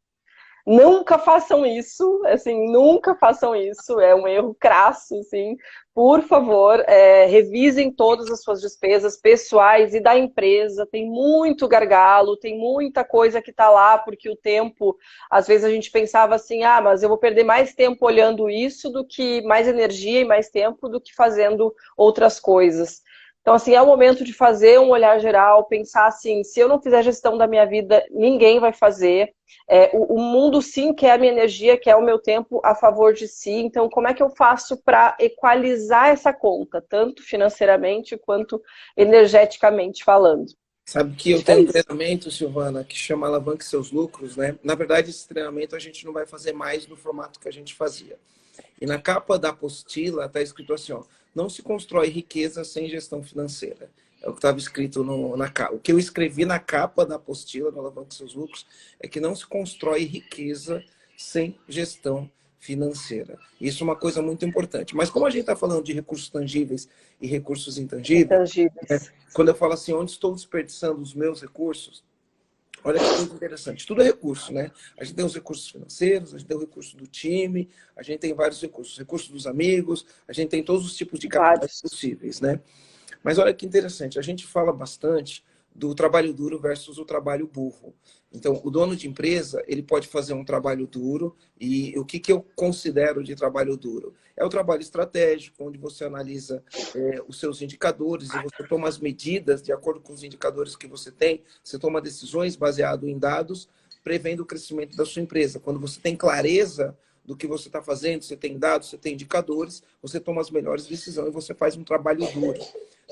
nunca façam isso, assim, nunca façam isso, é um erro crasso, assim. Por favor, revisem todas as suas despesas pessoais e da empresa. Tem muito gargalo, tem muita coisa que está lá, porque o tempo, às vezes a gente pensava assim, mas eu vou perder mais tempo olhando isso do que mais energia e mais tempo do que fazendo outras coisas. Então, assim, é o momento de fazer um olhar geral, pensar assim, se eu não fizer gestão da minha vida, ninguém vai fazer. O mundo, sim, quer a minha energia, quer o meu tempo a favor de si. Então, como é que eu faço para equalizar essa conta, tanto financeiramente quanto energeticamente falando? Sabe que eu Acho que é tenho um isso. treinamento, Silvana, que chama Alavanque Seus Lucros, né? Na verdade, esse treinamento a gente não vai fazer mais no formato que a gente fazia. E na capa da apostila está escrito assim, ó, não se constrói riqueza sem gestão financeira. É o que estava escrito na capa. O que eu escrevi na capa da apostila do Alavanque Seus Lucros é que não se constrói riqueza sem gestão financeira. Isso é uma coisa muito importante. Mas como a gente está falando de recursos tangíveis e recursos intangíveis, né, Intangíveis. quando eu falo assim, onde estou desperdiçando os meus recursos, olha que coisa interessante. Tudo é recurso, né? A gente tem os recursos financeiros, a gente tem o recurso do time, a gente tem vários recursos. Recursos dos amigos, a gente tem todos os tipos de capitais Vários. possíveis, né? Mas olha que interessante, a gente fala bastante do trabalho duro versus o trabalho burro. Então, o dono de empresa, ele pode fazer um trabalho duro, e o que, que eu considero de trabalho duro? É o trabalho estratégico, onde você analisa os seus indicadores e você toma as medidas de acordo com os indicadores que você tem, você toma decisões baseado em dados, prevendo o crescimento da sua empresa. Quando você tem clareza do que você está fazendo, você tem dados, você tem indicadores, você toma as melhores decisões e você faz um trabalho duro.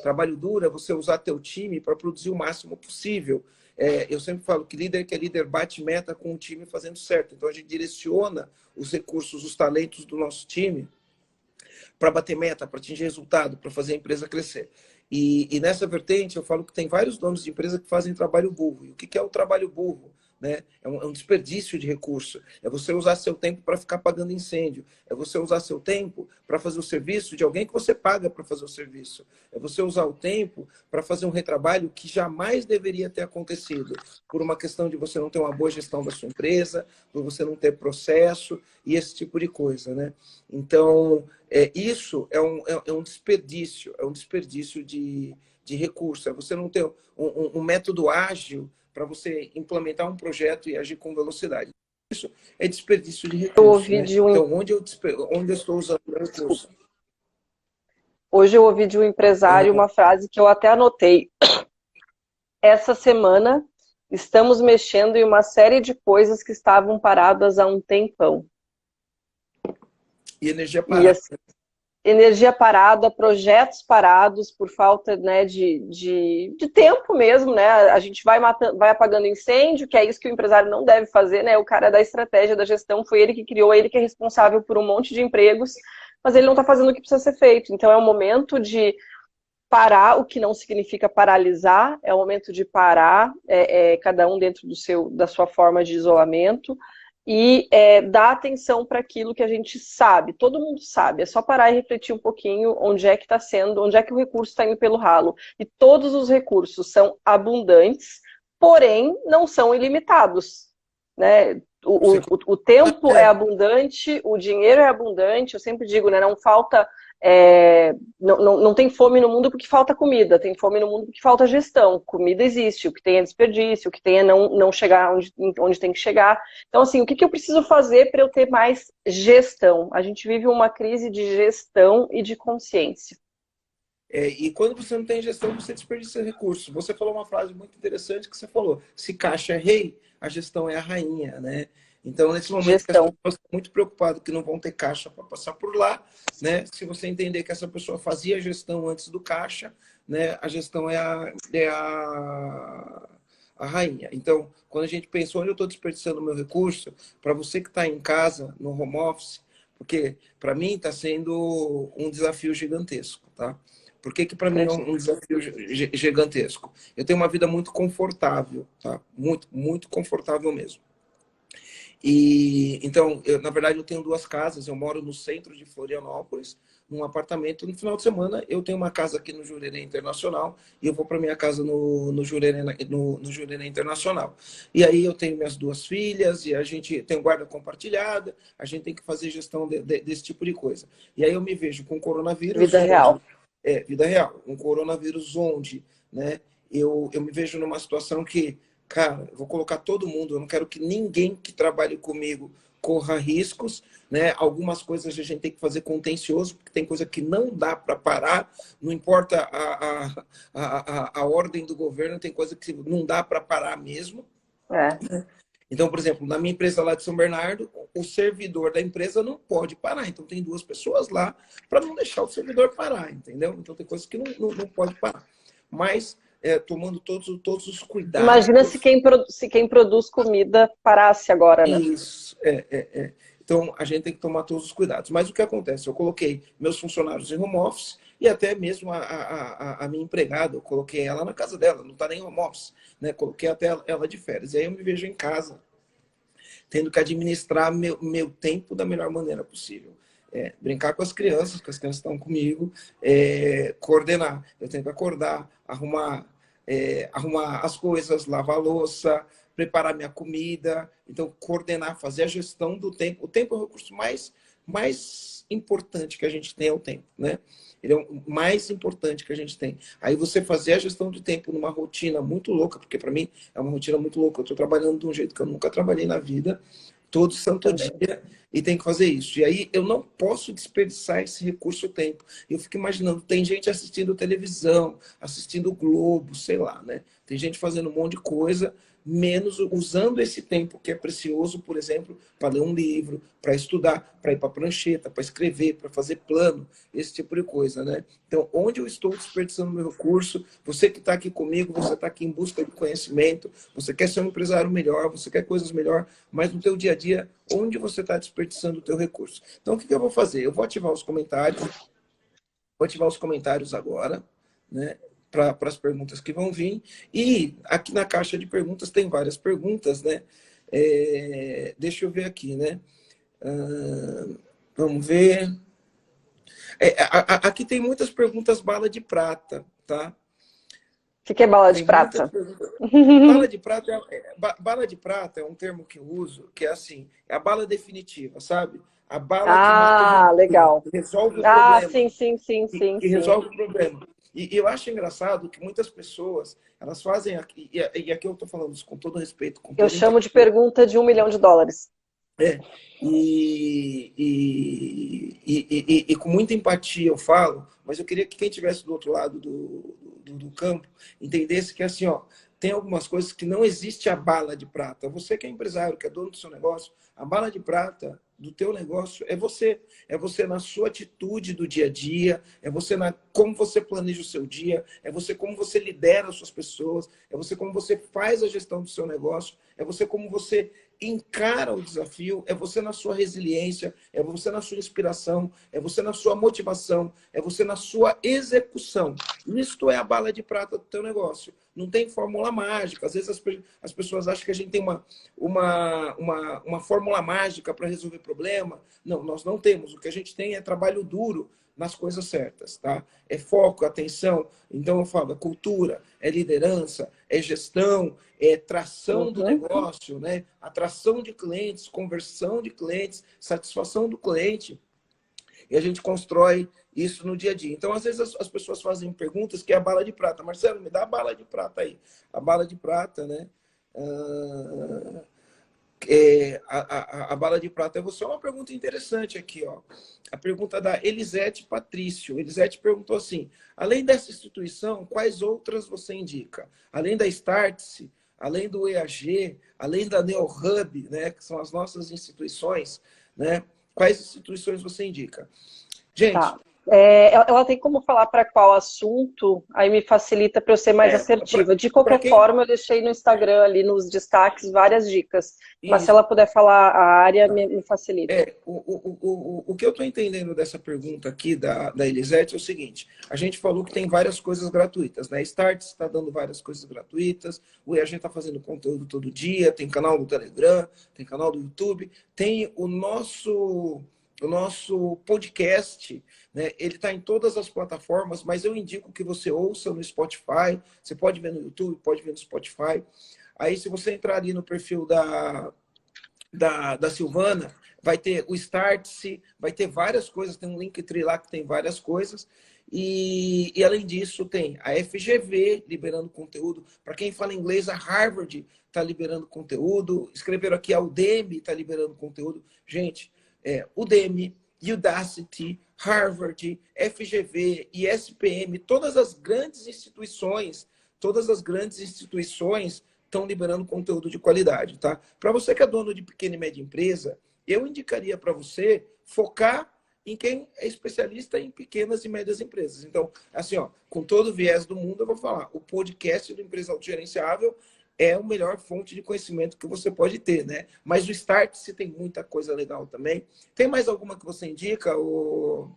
Trabalho duro é você usar teu time para produzir o máximo possível. Eu sempre falo que líder que é líder bate meta com o time fazendo certo. Então a gente direciona os recursos, os talentos do nosso time para bater meta, para atingir resultado, para fazer a empresa crescer. E nessa vertente eu falo que tem vários donos de empresa que fazem trabalho burro. E o que é o trabalho burro? Né? É um desperdício de recurso. É você usar seu tempo para ficar pagando incêndio. É você usar seu tempo para fazer o serviço de alguém que você paga para fazer o serviço. É você usar o tempo para fazer um retrabalho que jamais deveria ter acontecido, por uma questão de você não ter uma boa gestão da sua empresa, por você não ter processo e esse tipo de coisa, né? Então, isso é um desperdício de recurso. É você não ter um método ágil para você implementar um projeto e agir com velocidade. Isso é desperdício de Eu recurso, ouvi né? de um... Então, onde eu estou usando o recurso? Desculpa. Hoje eu ouvi de um empresário uma frase que eu até anotei. Essa semana estamos mexendo em uma série de coisas que estavam paradas há um tempão. E energia E parada. energia parada, projetos parados por falta, né, de tempo mesmo, né? A gente vai apagando incêndio, que é isso que o empresário não deve fazer, né? O cara da estratégia, da gestão, foi ele que criou, ele que é responsável por um monte de empregos, mas ele não está fazendo o que precisa ser feito. Então é um momento de parar, o que não significa paralisar, é o momento de parar, cada um dentro da sua forma de isolamento, e dar atenção para aquilo que a gente sabe, todo mundo sabe, é só parar e refletir um pouquinho onde é que está sendo, onde é que o recurso está indo pelo ralo. E todos os recursos são abundantes, porém não são ilimitados, né? O tempo é abundante, o dinheiro é abundante, eu sempre digo, né, não falta... não tem fome no mundo porque falta comida, tem fome no mundo porque falta gestão. Comida existe, o que tem é desperdício, o que tem é não chegar onde tem que chegar. Então, assim, o que eu preciso fazer para eu ter mais gestão? A gente vive uma crise de gestão e de consciência. E quando você não tem gestão, você desperdiça recursos. Você falou uma frase muito interessante que você falou: se caixa é rei, a gestão é a rainha, né? Então, nesse momento que as pessoas estão muito preocupadas que não vão ter caixa para passar por lá, né? Se você entender que essa pessoa fazia a gestão antes do caixa, né? A gestão a rainha. Então, quando a gente pensa onde eu estou desperdiçando o meu recurso, para você que está em casa, no home office, porque para mim está sendo um desafio gigantesco, tá? Por que para mim é um desafio gigantesco? Eu tenho uma vida muito confortável, tá? Muito, muito confortável mesmo. E então, na verdade, eu tenho duas casas. Eu moro no centro de Florianópolis, num apartamento. No final de semana, eu tenho uma casa aqui no Jurerê Internacional e eu vou para minha casa no Jurerê Internacional. E aí eu tenho minhas duas filhas e a gente tem guarda compartilhada. A gente tem que fazer gestão desse tipo de coisa. E aí eu me vejo com coronavírus. Vida real. Vida real. Um coronavírus onde, né, eu me vejo numa situação que, cara, eu vou colocar todo mundo, eu não quero que ninguém que trabalhe comigo corra riscos, né? Algumas coisas a gente tem que fazer contencioso, porque tem coisa que não dá para parar, não importa a ordem do governo, tem coisa que não dá para parar mesmo. Então, por exemplo, na minha empresa lá de São Bernardo, o servidor da empresa não pode parar. Então, tem duas pessoas lá para não deixar o servidor parar, entendeu? Então, tem coisas que não pode parar. Mas, tomando todos os cuidados... Imagina se quem produz comida parasse agora, né? Isso, Então, a gente tem que tomar todos os cuidados. Mas o que acontece? Eu coloquei meus funcionários em home office e até mesmo a minha empregada, eu coloquei ela na casa dela, não está nem em home office, né? Coloquei até ela de férias. E aí eu me vejo em casa, tendo que administrar meu tempo da melhor maneira possível. Brincar com as crianças, que as crianças estão comigo, coordenar. Eu tenho que acordar, arrumar as coisas, lavar a louça, preparar minha comida. Então, coordenar, fazer a gestão do tempo. O tempo é o recurso mais importante que a gente tem, é o tempo, né? Ele é o mais importante que a gente tem. Aí você fazer a gestão do tempo numa rotina muito louca, porque para mim é uma rotina muito louca. Eu estou trabalhando de um jeito que eu nunca trabalhei na vida, todo santo dia, e tem que fazer isso. E aí eu não posso desperdiçar esse recurso tempo. Eu fico imaginando, tem gente assistindo televisão, assistindo o Globo, sei lá, né? Tem gente fazendo um monte de coisa, menos usando esse tempo que é precioso, por exemplo, para ler um livro, para estudar, para ir para a prancheta, para escrever, para fazer plano, esse tipo de coisa, né? Então, onde eu estou desperdiçando meu recurso, você que está aqui comigo, você está aqui em busca de conhecimento, você quer ser um empresário melhor, você quer coisas melhor, mas no teu dia a dia, onde você está desperdiçando o teu recurso? Então, o que eu vou fazer? Eu vou ativar os comentários agora, né? Para as perguntas que vão vir. E aqui na caixa de perguntas tem várias perguntas, né? Deixa eu ver aqui, né? Vamos ver. Aqui tem muitas perguntas bala de prata, tá? O que é bala de prata? Bala de prata é um termo que eu uso, que é assim, é a bala definitiva, sabe? A bala que legal. Resolve o problema. Sim. Resolve o problema. E eu acho engraçado que muitas pessoas, elas fazem, e aqui eu estou falando isso com todo respeito. Eu chamo de pergunta de $1 milhão. E com muita empatia eu falo, mas eu queria que quem estivesse do outro lado do campo entendesse que assim, ó, tem algumas coisas que não existe a bala de prata. Você que é empresário, que é dono do seu negócio, a bala de prata do teu negócio é você. É você na sua atitude do dia a dia, é você como você planeja o seu dia, é você como você lidera as suas pessoas, é você como você faz a gestão do seu negócio, é você como você encara o desafio, é você na sua resiliência, é você na sua inspiração, é você na sua motivação, é você na sua execução. Isto é a bala de prata do teu negócio. Não tem fórmula mágica. Às vezes as pessoas acham que a gente tem uma fórmula mágica para resolver problema. Não, nós não temos. O que a gente tem é trabalho duro nas coisas certas, tá? É foco, atenção. Então eu falo, é cultura, é liderança, é gestão, é tração do negócio, né? Atração de clientes, conversão de clientes, satisfação do cliente. E a gente constrói isso no dia a dia. Então, às vezes, as pessoas fazem perguntas que é a bala de prata. Marcelo, me dá a bala de prata aí. A bala de prata, né? A bala de prata é você. É uma pergunta interessante aqui, ó. A pergunta da Elisete Patrício. Elisete perguntou assim: além dessa instituição, quais outras você indica? Além da Startse, além do EAG, além da NeoHub, né, que são as nossas instituições, né? Quais instituições você indica? Gente, tá. Ela tem como falar para qual assunto, aí me facilita para eu ser mais assertiva. De qualquer forma, eu deixei no Instagram, ali nos destaques, várias dicas. Mas se ela puder falar a área, me facilita. O que eu estou entendendo dessa pergunta aqui da Elisete é o seguinte: a gente falou que tem várias coisas gratuitas, né? Start está dando várias coisas gratuitas, a gente está fazendo conteúdo todo dia, tem canal no Telegram, tem canal do YouTube, tem o nosso podcast, né? Ele está em todas as plataformas, mas eu indico que você ouça no Spotify. Você pode ver no YouTube, pode ver no Spotify. Aí, se você entrar ali no perfil da Silvana, vai ter o Startse, vai ter várias coisas, tem um Linktree lá que tem várias coisas. E além disso, tem a FGV liberando conteúdo. Para quem fala inglês, a Harvard está liberando conteúdo. Escreveram aqui, a Udemy está liberando conteúdo. Gente, Udemy, Udacity, Harvard, FGV, ESPM, todas as grandes instituições estão liberando conteúdo de qualidade, tá? Para você que é dono de pequena e média empresa, eu indicaria para você focar em quem é especialista em pequenas e médias empresas. Então, assim, ó, com todo o viés do mundo, eu vou falar, o podcast do Empresa Autogerenciável é a melhor fonte de conhecimento que você pode ter, né? Mas o Startse tem muita coisa legal também. Tem mais alguma que você indica? O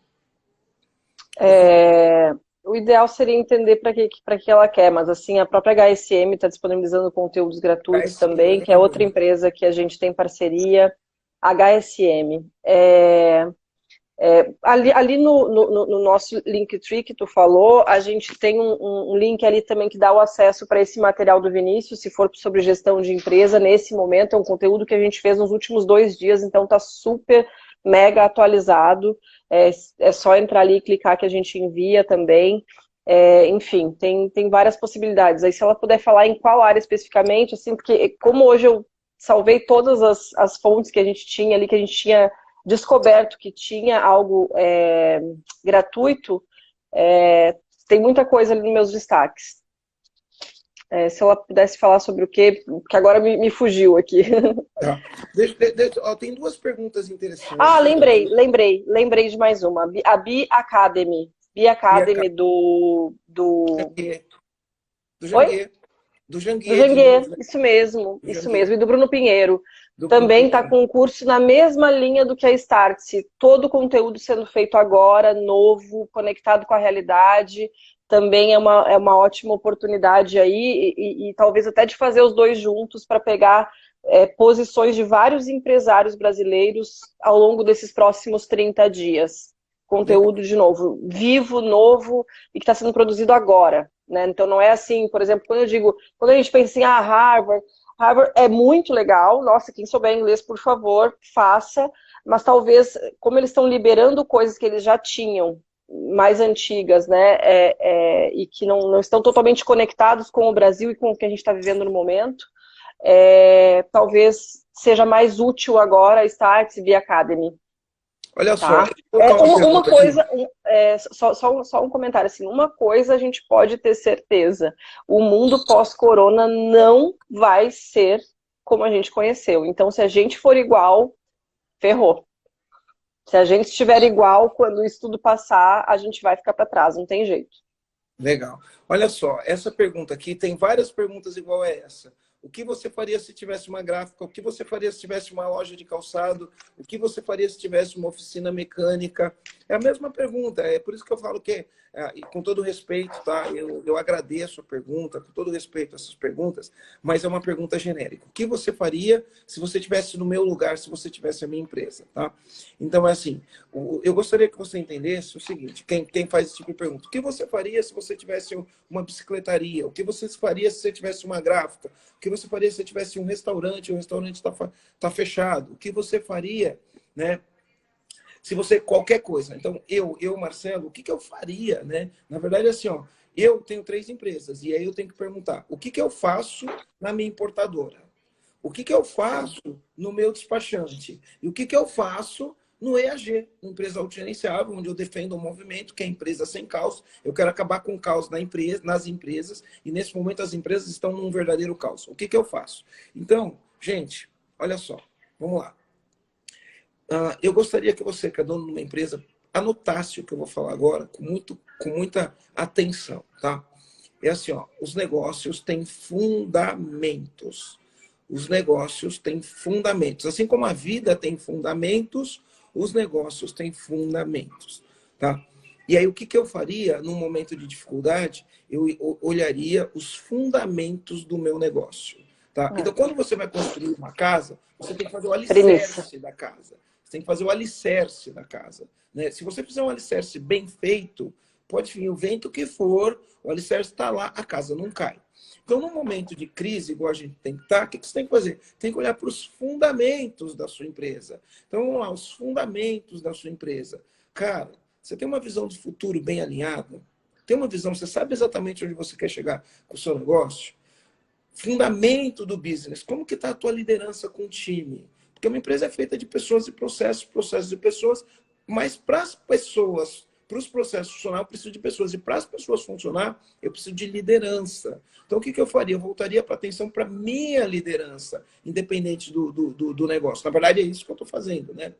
ideal seria entender para que ela quer, mas assim, a própria HSM está disponibilizando conteúdos gratuitos HSM, também, que é outra empresa que a gente tem parceria. HSM. Ali no nosso Linktree que tu falou, a gente tem um link ali também que dá o acesso para esse material do Vinícius, se for sobre gestão de empresa, nesse momento, é um conteúdo que a gente fez nos últimos 2 dias, então tá super mega atualizado, é só entrar ali e clicar que a gente envia também. Enfim, tem várias possibilidades. Aí se ela puder falar em qual área especificamente, assim, porque como hoje eu salvei todas as fontes que a gente tinha ali, que a gente tinha descoberto que tinha algo gratuito, tem muita coisa ali nos meus destaques. Se ela pudesse falar sobre o quê, que agora me fugiu aqui. Tá. Tem 2 perguntas interessantes. Lembrei de mais uma. A Bi Academy. Bi Academy do Janguê. Do Janguê, isso mesmo. E do Bruno Pinheiro. Também está com um curso na mesma linha do que a Startse. Todo o conteúdo sendo feito agora, novo, conectado com a realidade. Também é uma ótima oportunidade aí, e talvez até de fazer os 2 juntos para pegar posições de vários empresários brasileiros ao longo desses próximos 30 dias. Conteúdo, de novo, vivo, novo e que está sendo produzido agora, né? Então não é assim, por exemplo, quando a gente pensa em Harvard é muito legal, nossa, quem souber inglês, por favor, faça, mas talvez, como eles estão liberando coisas que eles já tinham, mais antigas, né, e que não estão totalmente conectados com o Brasil e com o que a gente está vivendo no momento, talvez seja mais útil agora a Startse Bi Academy. Olha tá? Uma coisa, só um comentário assim, uma coisa a gente pode ter certeza, o mundo pós-corona não vai ser como a gente conheceu. Então, se a gente for igual, ferrou. Se a gente estiver igual, quando isso tudo passar, a gente vai ficar para trás, não tem jeito. Legal. Olha só, essa pergunta aqui, tem várias perguntas igual a essa. O que você faria se tivesse uma gráfica? O que você faria se tivesse uma loja de calçado? O que você faria se tivesse uma oficina mecânica? É a mesma pergunta. É por isso que eu falo que, e com todo respeito, tá? Eu agradeço a pergunta, com todo respeito a essas perguntas, mas é uma pergunta genérica. O que você faria se você estivesse no meu lugar, se você tivesse a minha empresa, tá? Então, é assim, eu gostaria que você entendesse o seguinte, quem faz esse tipo de pergunta, o que você faria se você tivesse uma bicicletaria? O que você faria se você tivesse uma gráfica? O que você faria se você tivesse um restaurante e o restaurante está fechado? O que você faria, né? Se você, qualquer coisa. Então, Marcelo, o que eu faria, né? Na verdade, assim, ó, eu tenho 3 empresas, e aí eu tenho que perguntar, o que eu faço na minha importadora? O que eu faço no meu despachante? E o que eu faço no EAG, empresa autogerenciável, onde eu defendo um movimento que é a empresa sem caos. Eu quero acabar com o caos nas empresas, e nesse momento as empresas estão num verdadeiro caos. O que eu faço? Então, gente, olha só, vamos lá. Eu gostaria que você, que é dono de uma empresa, anotasse o que eu vou falar agora com muita atenção, tá? É assim, ó, os negócios têm fundamentos. Os negócios têm fundamentos. Assim como a vida tem fundamentos, os negócios têm fundamentos, tá? E aí, o que eu faria num momento de dificuldade? Eu olharia os fundamentos do meu negócio, tá? Então, quando você vai construir uma casa, você tem que fazer o alicerce da casa. Você tem que fazer o alicerce da casa, né? Se você fizer um alicerce bem feito, pode vir o vento que for, o alicerce está lá, a casa não cai. Então, num momento de crise, igual a gente tem que estar, o que você tem que fazer? Tem que olhar para os fundamentos da sua empresa. Então, vamos lá, os fundamentos da sua empresa. Cara, você tem uma visão de futuro bem alinhada? Tem uma visão, você sabe exatamente onde você quer chegar com o seu negócio? Fundamento do business. Como que está a tua liderança com o time? Porque uma empresa é feita de pessoas e processos, processos e pessoas, mas para as pessoas, para os processos funcionar, eu preciso de pessoas. E para as pessoas funcionar, eu preciso de liderança. Então, o que eu faria? Eu voltaria para atenção para minha liderança, independente do negócio. Na verdade, é isso que eu estou fazendo, né?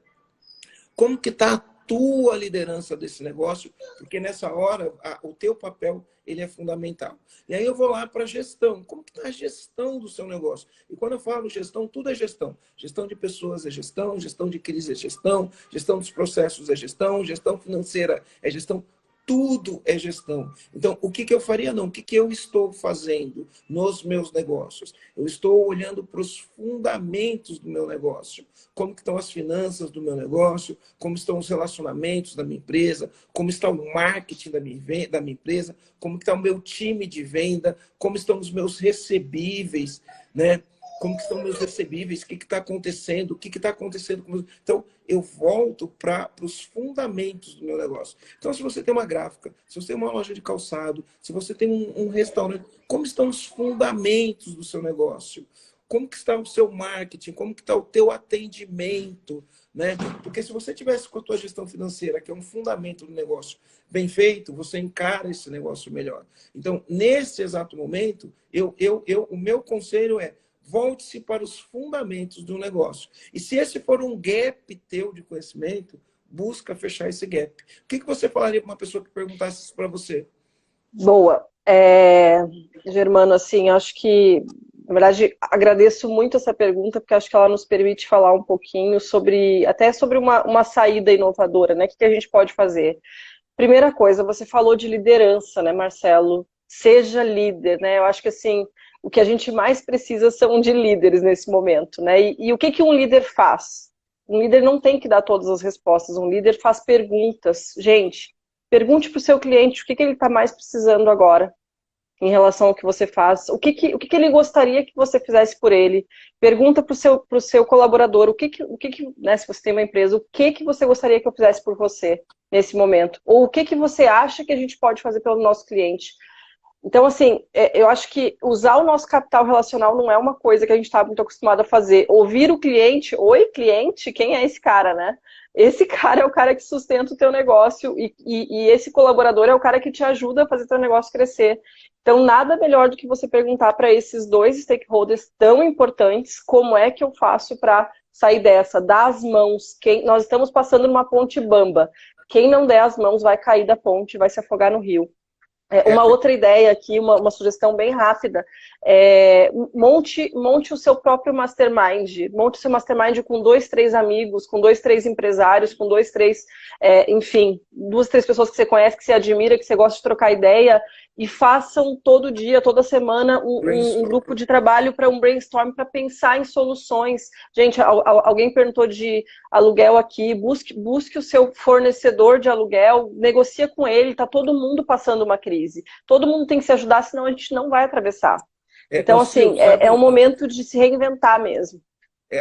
Como que está a tua liderança desse negócio? Porque nessa hora, o teu papel ele é fundamental. E aí eu vou lá para a gestão. Como que está a gestão do seu negócio? E quando eu falo gestão, tudo é gestão. Gestão de pessoas é gestão de crise é gestão dos processos é gestão financeira é gestão. Tudo é gestão. Então, o que eu faria? Não. O que eu estou fazendo nos meus negócios? Eu estou olhando para os fundamentos do meu negócio. Como que estão as finanças do meu negócio? Como estão os relacionamentos da minha empresa? Como está o marketing da minha empresa? Como que está o meu time de venda? Como estão os meus recebíveis, né? Como que estão meus recebíveis, o que está acontecendo, o que está acontecendo com meus... Então, eu volto para os fundamentos do meu negócio. Então, se você tem uma gráfica, se você tem uma loja de calçado, se você tem um restaurante, como estão os fundamentos do seu negócio? Como que está o seu marketing? Como que está o teu atendimento? Né? Porque se você tivesse com a tua gestão financeira, que é um fundamento do negócio, bem feito, você encara esse negócio melhor. Então, nesse exato momento, o meu conselho é volte-se para os fundamentos do negócio. E se esse for um gap teu de conhecimento, busca fechar esse gap. O que você falaria para uma pessoa que perguntasse isso para você? Boa. Germano, assim, acho que, na verdade, agradeço muito essa pergunta, porque acho que ela nos permite falar um pouquinho até sobre uma saída inovadora, né? O que a gente pode fazer? Primeira coisa, você falou de liderança, né, Marcelo? Seja líder, né? Eu acho que, assim, o que a gente mais precisa são de líderes nesse momento, né? E o que um líder faz? Um líder não tem que dar todas as respostas, um líder faz perguntas. Gente, pergunte para o seu cliente o que ele está mais precisando agora em relação ao que você faz, o que ele gostaria que você fizesse por ele. Pergunta para o seu colaborador né, se você tem uma empresa, o que você gostaria que eu fizesse por você nesse momento? Ou o que você acha que a gente pode fazer pelo nosso cliente? Então, assim, eu acho que usar o nosso capital relacional não é uma coisa que a gente está muito acostumado a fazer. Ouvir o cliente, oi cliente, quem é esse cara, né? Esse cara é o cara que sustenta o teu negócio e esse colaborador é o cara que te ajuda a fazer teu negócio crescer. Então, nada melhor do que você perguntar para esses dois stakeholders tão importantes como é que eu faço para sair dessa, dar as mãos. Nós estamos passando numa ponte bamba. Quem não der as mãos vai cair da ponte, vai se afogar no rio. Uma outra ideia aqui, uma sugestão bem rápida, monte o seu próprio mastermind. Monte o seu mastermind com 2, 3 amigos, com 2, 3 empresários, com 2, 3, enfim, 2, 3 pessoas que você conhece, que você admira, que você gosta de trocar ideia, e façam todo dia, toda semana, um grupo de trabalho para um brainstorm, para pensar em soluções. Gente, alguém perguntou de aluguel aqui, busque o seu fornecedor de aluguel, negocia com ele, tá todo mundo passando uma crise. Todo mundo tem que se ajudar, senão a gente não vai atravessar. Então, assim, é um momento de se reinventar mesmo.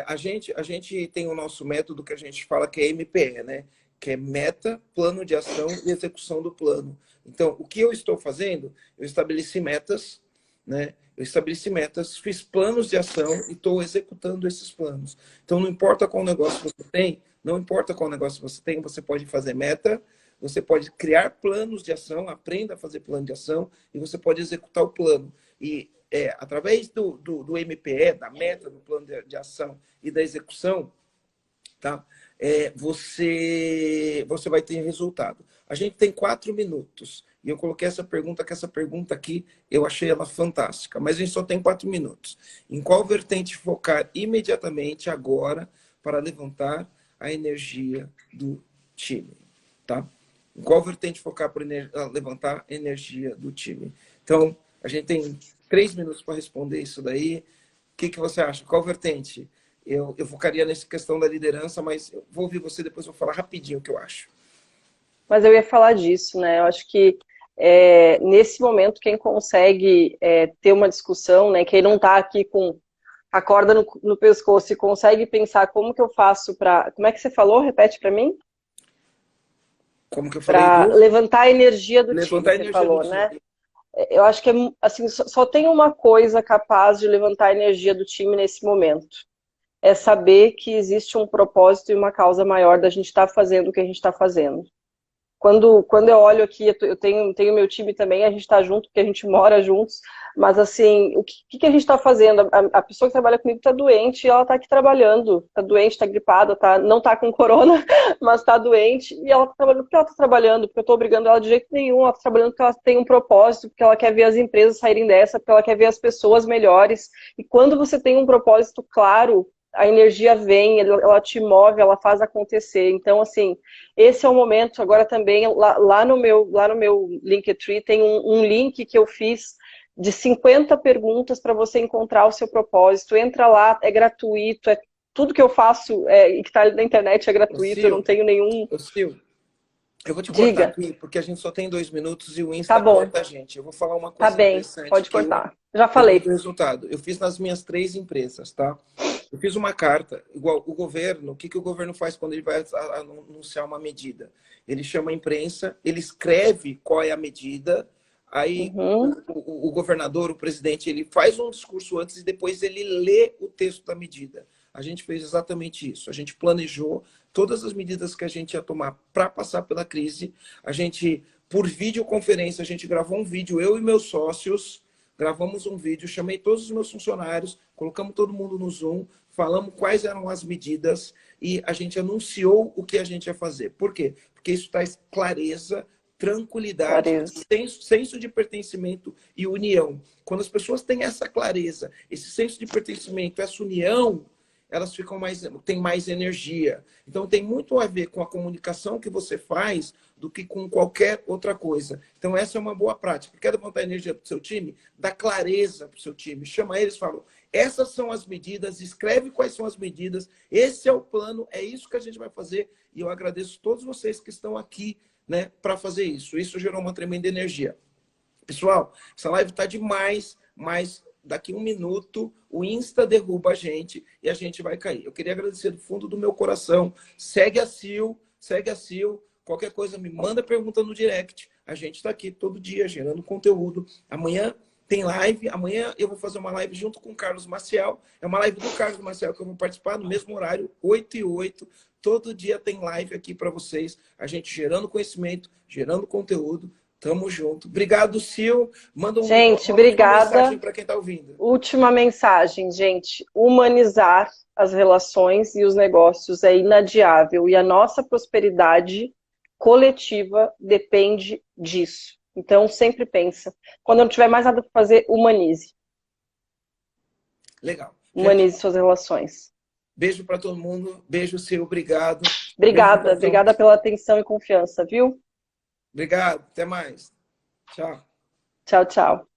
A gente tem o nosso método que a gente fala que é MPE, né? Que é meta, plano de ação e execução do plano. Então, o que eu estou fazendo? Eu estabeleci metas, né? Eu estabeleci metas, fiz planos de ação e estou executando esses planos. Então, não importa qual negócio você tem, não importa qual negócio você tem, você pode fazer meta, você pode criar planos de ação, aprenda a fazer plano de ação e você pode executar o plano. E através do MPE, da meta, do plano de ação e da execução, tá? Você vai ter resultado. A gente tem 4 minutos. E eu coloquei essa pergunta, que essa pergunta aqui, eu achei ela fantástica. Mas a gente só tem 4 minutos. Em qual vertente focar imediatamente agora para levantar a energia do time? Tá? Em qual vertente focar para levantar a energia do time? Então, a gente tem 3 minutos para responder isso daí. O que você acha? Qual vertente? Eu focaria nessa questão da liderança, mas eu vou ouvir você, depois eu vou falar rapidinho o que eu acho. Mas eu ia falar disso, né? Eu acho que nesse momento quem consegue ter uma discussão, né? Quem não está aqui com a corda no pescoço e consegue pensar como que eu faço para... Como é que você falou? Repete para mim. Como que eu falei? Para levantar a energia do time, levantar a você energia falou, do né? time. Eu acho que assim, só tem uma coisa capaz de levantar a energia do time nesse momento. É saber que existe um propósito e uma causa maior da gente estar fazendo o que a gente está fazendo. Quando eu olho aqui, eu tenho meu time também, a gente está junto, porque a gente mora juntos, mas assim, o que a gente está fazendo? A pessoa que trabalha comigo está doente e ela está aqui trabalhando, está doente, está gripada, não está com corona, mas está doente, e ela está trabalhando porque ela está trabalhando, porque eu estou obrigando ela de jeito nenhum, ela está trabalhando porque ela tem um propósito, porque ela quer ver as empresas saírem dessa, porque ela quer ver as pessoas melhores, e quando você tem um propósito claro, a energia vem, ela te move, ela faz acontecer. Então, assim, esse é o momento. Agora também, lá no meu Linktree, tem um link que eu fiz de 50 perguntas para você encontrar o seu propósito. Entra lá, é gratuito, tudo que eu faço e que está na internet é gratuito, eu não tenho nenhum... Eu vou te cortar aqui, porque a gente só tem 2 minutos e o Insta tá bom. corta a gente. Eu vou falar uma coisa interessante. Pode cortar. Já falei. Resultado. Eu fiz nas minhas 3 empresas, tá? Eu fiz uma carta, igual o governo, o que o governo faz quando ele vai anunciar uma medida? Ele chama a imprensa, ele escreve qual é a medida, aí o governador, o presidente, ele faz um discurso antes e depois ele lê o texto da medida. A gente fez exatamente isso. A gente planejou todas as medidas que a gente ia tomar para passar pela crise. A gente, por videoconferência, a gente gravou um vídeo, eu e meus sócios, gravamos um vídeo, chamei todos os meus funcionários, colocamos todo mundo no Zoom, falamos quais eram as medidas e a gente anunciou o que a gente ia fazer. Por quê? Porque isso traz clareza, tranquilidade, senso de pertencimento e união. Quando as pessoas têm essa clareza, esse senso de pertencimento, essa união, elas têm mais energia. Então tem muito a ver com a comunicação que você faz do que com qualquer outra coisa. Então essa é uma boa prática. Quer levantar a energia para o seu time? Dá clareza para o seu time. Chama eles e fala, essas são as medidas, escreve quais são as medidas, esse é o plano, é isso que a gente vai fazer. E eu agradeço todos vocês que estão aqui, né, para fazer isso. Isso gerou uma tremenda energia. Pessoal, essa live está demais, mas daqui 1 minuto o Insta derruba a gente e a gente vai cair. Eu queria agradecer do fundo do meu coração. Segue a Sil. Qualquer coisa, me manda pergunta no direct. A gente está aqui todo dia gerando conteúdo. Amanhã tem live. Amanhã eu vou fazer uma live junto com o Carlos Maciel. É uma live do Carlos Maciel que eu vou participar no mesmo horário, 8h08. Todo dia tem live aqui para vocês. A gente gerando conhecimento, gerando conteúdo. Tamo junto. Obrigado, Sil. Manda gente, obrigada. Mensagem para quem está ouvindo. Última mensagem, gente. Humanizar as relações e os negócios é inadiável. E a nossa prosperidade coletiva depende disso. Então, sempre pensa. Quando não tiver mais nada para fazer, humanize. Legal. Gente, Humanize suas relações. beijo para todo mundo. Beijo, seu. Obrigado. Obrigada. Obrigada pela atenção e confiança, viu? Obrigado. Até mais. Tchau. Tchau, tchau.